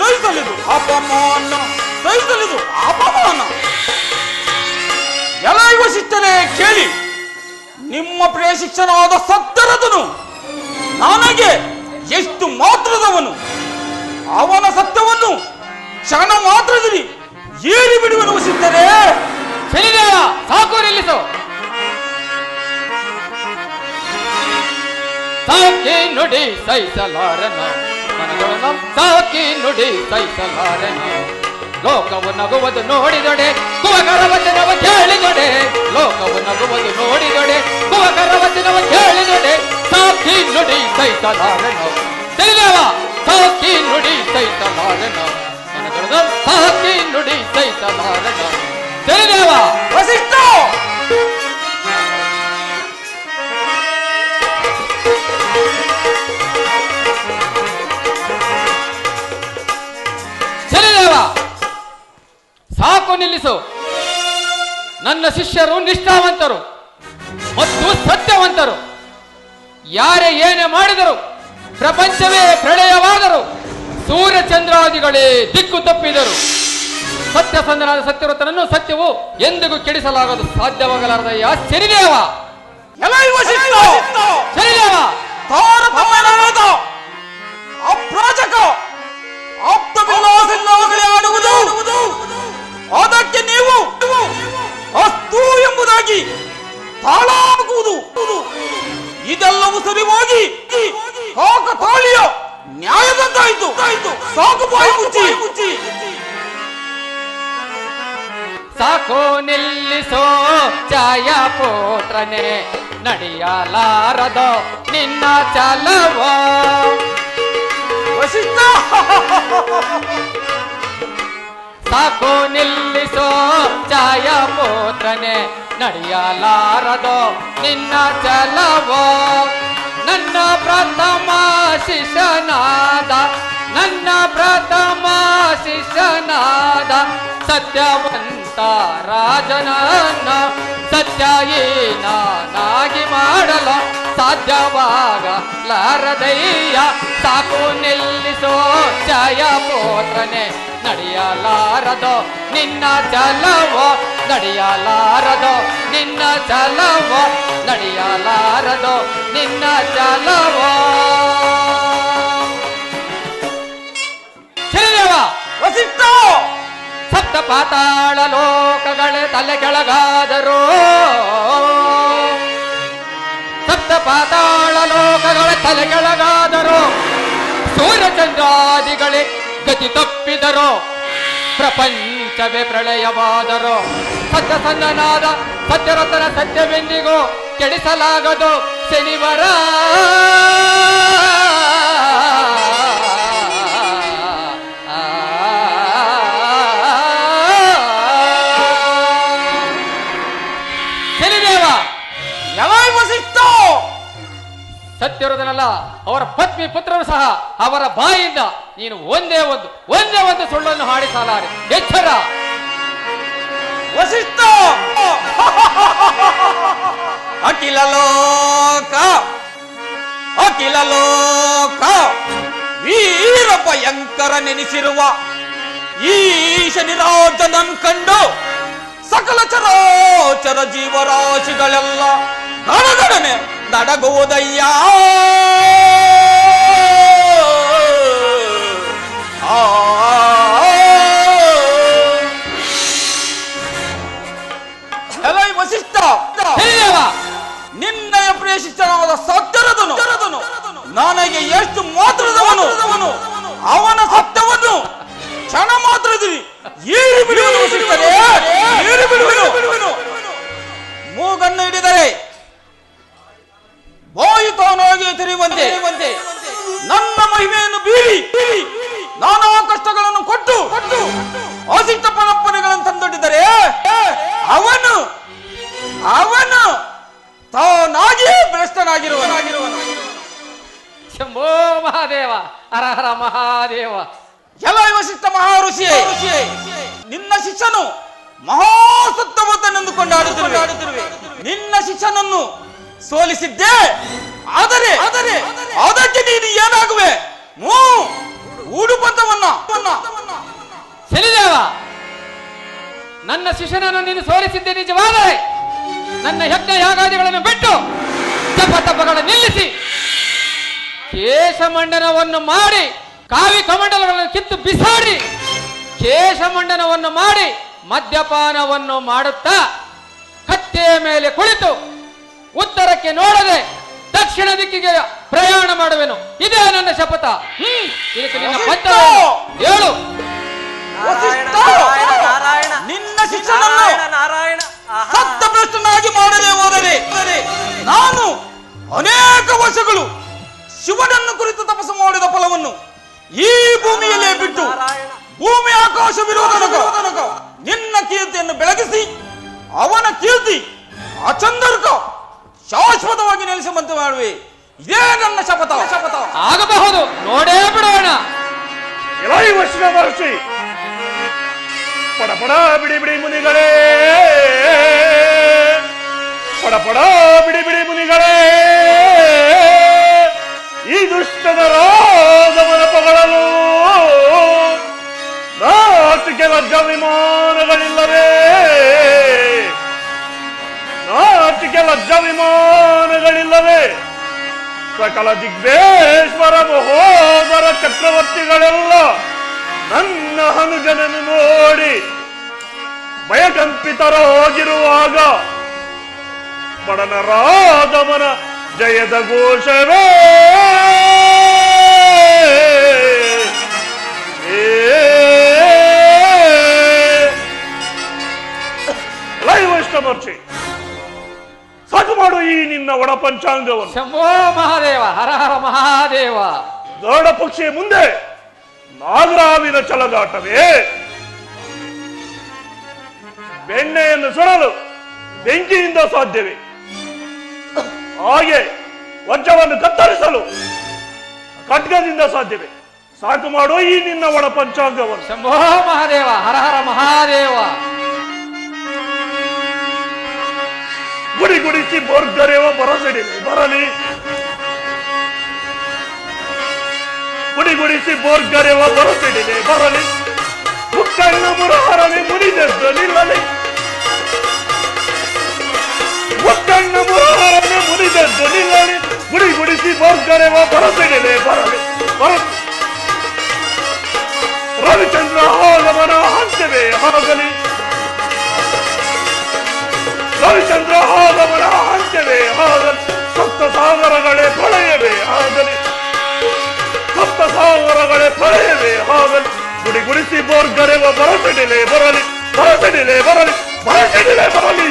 ಸಹಿಸಲಿದು ಅಪಮಾನ ಸಹಿಸಲಿದು ಅಪಮಾನ. ಎಲ್ಲ ಶಿಷ್ಟನೇ ಕೇಳಿ, ನಿಮ್ಮ ಪ್ರಿಯ ಶಿಕ್ಷಣವಾದ ಸತ್ಯರಥನು ನನಗೆ ಎಷ್ಟು ಮಾತ್ರದವನು, ಅವನ ಸತ್ಯವನ್ನು ಕ್ಷಣ ಮಾತ್ರದಲ್ಲಿ ಏರಿ ಬಿಡುವನು ವಸಿಷ್ಠರೇ. ಶನಿದೇವ ಸಾಕು ನಿಲ್ಲಿಸು. ಸಾಕಿ ನುಡಿ ಸಹಿಸಲಾರನ ಮನಗಳನ್ನು ಸಾಕಿ ನುಡಿ ಸಹಿಸಲಾರನ ಲೋಕವು ನಗುವುದು ನೋಡಿದೊಡೆ ಕುವಕರ ವಚನವ ಕೇಳಿದೊಡೆ ಲೋಕವು ನಗುವುದು ನೋಡಿದೊಡೆ ಕುವಕರ ವಚನವ ಕೇಳಿದೊಡೆ ಸಾಕಿ ನುಡಿ ಸಹಿಸಲಾರನ ಶನಿದೇವ ಸಾಕಿ ನುಡಿ ಸಹಿಸಲಾರನ ಮನಗಳನ್ನು ಸಾಕಿ ನುಡಿ ಸಹಿಸಲಾರನ ಶನಿದೇವ. ವಸಿಷ್ಠ ಶನಿದೇವ ಸಾಕು ನಿಲ್ಲಿಸು. ನನ್ನ ಶಿಷ್ಯರು ನಿಷ್ಠಾವಂತರು ಮತ್ತು ಸತ್ಯವಂತರು. ಯಾರೇ ಏನೇ ಮಾಡಿದರು, ಪ್ರಪಂಚವೇ ಪ್ರಳಯವಾದರು, ಸೂರ್ಯಚಂದ್ರಾದಿಗಳೇ ದಿಕ್ಕು ತಪ್ಪಿದರು, ಸತ್ಯಸಂಧನಾದ ಸತ್ಯವ್ರತನನ್ನು ಸತ್ಯವು ಎಂದಿಗೂ ಕೆಡಿಸಲಾಗದು, ಸಾಧ್ಯವಾಗಲಾರದಯ್ಯ ಶನಿದೇವ. ಶನಿದೇವ ತಾರತಮ್ಯನಾದ ಅಪ್ರಾಜಕ ಆಪ್ತ ವಿಲಾಸಗಳೇ ಆಡುವುದು, ಅದಕ್ಕೆ ನೀವು ಅಸ್ತು ಎಂಬುದಾಗಿ ತಾಳಾಗುವುದು, ಇದೆಲ್ಲವೂ ಸರಿ ಹೋಗಿ ಕಾಕ ತಾಳಿಯ ನ್ಯಾಯದಂತಾಯಿತು. ಸಾಕು ಬಾಯಿ ಮುಚ್ಚಿ. ಸಾಕು ನಿಲ್ಲಿಸೋ ಛಾಯ ಪುತ್ರನೇ, ನಡೆಯಲಾರದೋ ನಿನ್ನ ಛಲವೋ. ವಸಿಷ್ಠ ಸಾಕು ನಿಲ್ಲಿಸೋ ಛಾಯ ಪುತ್ರನೇ, ನಡೆಯಲಾರದೋ ನಿನ್ನ ಛಲವೋ. ನನ್ನ ಪ್ರಥಮ ಶಿಷ್ಯನಾದ ನನ್ನ ಪ್ರಥಮ ಶಿಷ್ಯನಾದ ಸತ್ಯವಂತ ರಾಜನನ್ನ ಸತ್ಯಹೀನಾಗಿ ಮಾಡಲು ಸಾಧ್ಯವಾಗಲಾರದಯ್ಯ. ಸಾಕು ನಿಲ್ಲಿಸೋ ಛಾಯ ಪುತ್ರನೇ, ನಡೆಯಲಾರದೋ ನಿನ್ನ ಛಲವೋ, ನಡೆಯಲಾರದೋ ನಿನ್ನ ಛಲವೋ, ನಡೆಯಲಾರದೋ ನಿನ್ನ ಛಲವೋ. ಶನಿದೇವ ವಸಿಷ್ಠ ಸಪ್ತ ಪಾತಾಳ ಲೋಕಗಳೇ ತಲೆ ಕೆಳಗಾದರು, ಸಪ್ತ ಪಾತಾಳ ಲೋಕಗಳ ತಲೆ ಕೆಳಗಾದರು, ಸೂರ್ಯಚಂದ್ರಾದಿಗಳೇ ಗತಿ ತಪ್ಪಿದರು, ಪ್ರಪಂಚವೇ ಪ್ರಳಯವಾದರು, ಸತ್ಯಸಂಧನಾದ ಸತ್ಯರಥನ ಸತ್ಯವೆಂದಿಗೂ ಕೆಡಿಸಲಾಗದು ಶನಿವರ. ಶನಿದೇವ ವಸಿಷ್ಠ ಸತ್ಯವ್ರತನಲ್ಲ, ಅವರ ಪತ್ನಿ ಪುತ್ರರು ಸಹ ಅವರ ಬಾಯಿಂದ ನೀನು ಒಂದೇ ಒಂದು ಸುಳ್ಳನ್ನು ಹಾಡಿಸಲಾರೆ. ಎಚ್ಚರ ವಸಿಷ್ಠ ಅಖಿಲ ಲೋಕ ವೀರ ಭಯಂಕರ ನೆನೆಸಿರುವ ಈಶ ನಿರಾಜನನ್ ಕಂಡು ಸಕಲ ಚರಾಚರ ಜೀವರಾಶಿಗಳೆಲ್ಲ ಗಡಗಡನೆ ನಡಗುವುದಯ್ಯ. ಎಲೈ ವಸಿಷ್ಠ, ನಿನ್ನಯ ಪ್ರಿಯ ಶಿಷ್ಯನಾದ ಸತ್ಯರದನು ನನಗೆ ಎಷ್ಟು ಮಾತ್ರದವನು, ಅವನ ಸತ್ಯವನ್ನು ಕ್ಷಣ ಮಾತ್ರದಲ್ಲಿ ಏರಿ ಬಿಡುವನು ವಸಿಷ್ಠರೇ, ಏರಿ ಬಿಡುವನು. ಮೂಗನ್ನು ಹಿಡಿದರೆ ಬಾಯಿ ತಾನಾಗಿ ತೆರೆಯುವಂತೆ ನನ್ನ ಮಹಿಮೆಯನ್ನು ಬೀರಿ ನಾನಾ ಕಷ್ಟಗಳನ್ನು ಕೊಟ್ಟು ಅಸಿಷ್ಟ ಪರಂಪರೆಗಳನ್ನು ತಂದೊಡ್ಡಿದರೆ ಅವನು ತಾನಾಗಿ ಭ್ರಷ್ಟನಾಗಿರುವನು. ಶಂಭೋ ಮಹಾದೇವ, ಹರ ಹರ ಮಹಾದೇವ. ಎಲ್ಲ ವಸಿಷ್ಠ ಮಹಾಋಷಿಯೇ, ನಿನ್ನ ಶಿಷ್ಯನು ಮಹಾಸತ್ವವನ್ನೆಂದುಕೊಂಡು ಆಡುತ್ತಿರುವೆ. ನಿನ್ನ ಶಿಷ್ಯನನ್ನು ಸೋಲಿಸಿದ್ದೆ, ಆದರೆ ಅದಕ್ಕೆ ನೀನು ಏನಾಗುವೆ? ಊಡುಪಂಥವನ್ನ. ಶನಿದೇವ, ನನ್ನ ಶಿಷ್ಯನನ್ನು ನೀನು ಸೋಲಿಸಿದ್ದೆ ನಿಜವಾದರೆ ನನ್ನ ಯಜ್ಞ ಯಾಗಾದಿಗಳನ್ನು ಬಿಟ್ಟು ಜಪ ತಪಗಳನ್ನು ನಿಲ್ಲಿಸಿ ಕೇಶಮಂಡನವನ್ನು ಮಾಡಿ, ಕಾವಿ ಕಮಂಡಲಗಳನ್ನು ಕಿತ್ತು ಬಿಸಾಡಿ ಕೇಶಮಂಡನವನ್ನು ಮಾಡಿ ಮದ್ಯಪಾನವನ್ನು ಮಾಡುತ್ತಾ ಕತ್ತೆಯ ಮೇಲೆ ಕುಳಿತು ಉತ್ತರಕ್ಕೆ ನೋಡದೆ ದಕ್ಷಿಣ ದಿಕ್ಕಿಗೆ ಪ್ರಯಾಣ ಮಾಡುವೆನು. ಇದೇ ನನ್ನ ಶಪಥ. ಇದಕ್ಕೆ ನಿನ್ನ ಪಂಥ ಹೇಳು. ನಿನ್ನ ಶಿಷ್ಯನನ್ನು ಸತ್ತಭ್ರಷ್ಟನಾಗಿ ಮಾಡದೆ ಹೋದರೆ ನಾನು ಅನೇಕ ವರ್ಷಗಳು ಶಿವನನ್ನು ಕುರಿತು ತಪಸ್ಸು ಮಾಡಿದ ಫಲವನ್ನು ಈ ಭೂಮಿಯಲ್ಲೇ ಬಿಟ್ಟು ಭೂಮಿ ಆಕಾಶವಿರುವ ತನಕ ನಿನ್ನ ಕೀರ್ತಿಯನ್ನು ಬೆಳಗಿಸಿ ಅವನ ಕೀರ್ತಿ ಅಚಂದರ್ಕ ಶಾಶ್ವತವಾಗಿ ನೆಲೆಸುವಂತೆ ಮಾಡುವೆ. ಇದೇ ನನ್ನ ಶಪಥ. ಆಗಬಹುದು, ನೋಡೇ ಬಿಡೋಣ. ಎಲೈ ವೈಷ್ಣವ ಮಹರ್ಷಿ, ಪಡಪಡ ಬಿಡಿ ಬಿಡಿ ಮುನಿಗಳೇ, ಪಡಪಡ ಬಿಡಿ ಬಿಡಿ ಮುನಿಗಳೇ, ಈ ದುಷ್ಟದ ರಾಜಮನ ಪಗಳಲು ನಾಚಿಕೆ ಲಜ್ಜಾ ವಿಮಾನಗಳಿಲ್ಲವೇ? ನಾಚಿಕೆ ಲಜ್ಜಾ ವಿಮಾನಗಳಿಲ್ಲವೇ? ಸಕಲ ದಿಗ್ಬೇಶ್ವರ ಮಹೋದರ ಚಕ್ರವರ್ತಿಗಳೆಲ್ಲ ನನ್ನ ಹನುಜನನ್ನು ನೋಡಿ ಭಯಕಂಪಿತರಾಗಿರುವಾಗ ಬಡನ ರಾಧಮನ ಜಯದ ಘೋಷವೇ ಲೈವಷ್ಟಮರ್ಚಿ ಸಾಕು ಮಾಡು ಈ ನಿನ್ನ ಒಣ ಪಂಚಾಂಗವನ್ನು. ಶಂಭೋ ಮಹಾದೇವ, ಹರ ಹರ ಮಹಾದೇವ. ಗರುಡ ಪಕ್ಷಿಯ ಮುಂದೆ ನಾಗರಾವಿನ ಚಲಗಾಟವೇ? ಬೆಣ್ಣೆಯನ್ನು ಸುಡಲು ಬೆಂಕಿಯಿಂದ ಸಾಧ್ಯವೇ? ಹಾಗೆ ವಜ್ರವನ್ನು ಕತ್ತರಿಸಲು ಖಡ್ಗದಿಂದ ಸಾಧ್ಯವೇ? ಸಾಕು ಮಾಡೋ ಈ ನಿನ್ನ ಒಣ ಪಂಚಾಂಗವನ್ನು. ಶಂಭೋ ಮಹಾದೇವ, ಹರ ಹರ ಮಹಾದೇವ. ಗುಡಿ ಗುಡಿಸಿ ಬೋರ್ಗರೆವ ಬರಸಿಡಿಲೆ ಬರಲಿ, ಗುಡಿ ಗುಡಿಸಿ ಬೋರ್ಗರೆವ ಬರಸಿಡಿಲೆ ಬರಲಿ, ಮುಕ್ಕಣ್ಣ ಮುರಹರನೆ ಮುನಿದೆದ್ದು ನಿಲ್ಲಲಿ, ಮುಕ್ಕಣ್ಣ ಮುರಹರನೆ ಮುನಿದೆದ್ದು ನಿಲ್ಲಲಿ, ಗುಡಿ ಗುಡಿಸಿ ಬೋರ್ಗರೆವ ಬರಸಿಡಿಲೆ ಬರಲಿ, ರವಿಚಂದ್ರ ಆಗಮನ ಹಂಚವೇ ಆಗಲಿ, ರವಿಚಂದ್ರ ಆಗಮನ ಹಂಚವೇ ಆಗಲಿ, ಸಪ್ತ ಸಾಗರಗಳೇ ಪ್ರಳಯವೇ ಆಗಲಿ, ಸಪ್ತ ಸಾಗರಗಳೇ ಪ್ರಳಯವೇ ಆಗಲಿ, ಗುಡಿ ಗುಡಿಸಿ ಬೋರ್ಗರೆವ ಬರಸಿಡಿಲೆ ಬರಲಿ, ಬರಸಿಡಿಲೆ ಬರಲಿ, ಬರಸಿಡಿಲೆ ಬರಲಿ.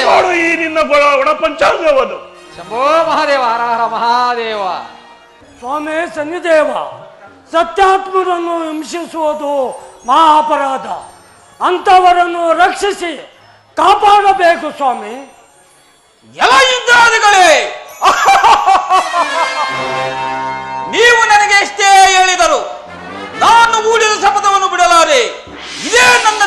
ಮಾಡು ಈ ನಿನ್ನ ಒಣ ಪಂಚಾಂಗವನ್ನು. ಶಂಭೋ ಮಹಾದೇವ, ಹರ ಹರ ಮಹಾದೇವ. ಸ್ವಾಮಿ ಶನಿದೇವ, ಸತ್ಯಾತ್ಮರನ್ನು ಹಿಂಸಿಸುವುದು ಮಹಾಪರಾಧ. ಅಂಥವರನ್ನು ರಕ್ಷಿಸಿ ಕಾಪಾಡಬೇಕು ಸ್ವಾಮಿ. ಎಲ್ಲ ಇಂದ್ರಾದಿಗಳೇ, ನೀವು ನನಗೆ ಎಷ್ಟೇ ಹೇಳಿದರು ನಾನು ಊಡಿದ ಶಪಥವನ್ನು ಬಿಡಲಾರೆ. ಇದೇ ನನ್ನ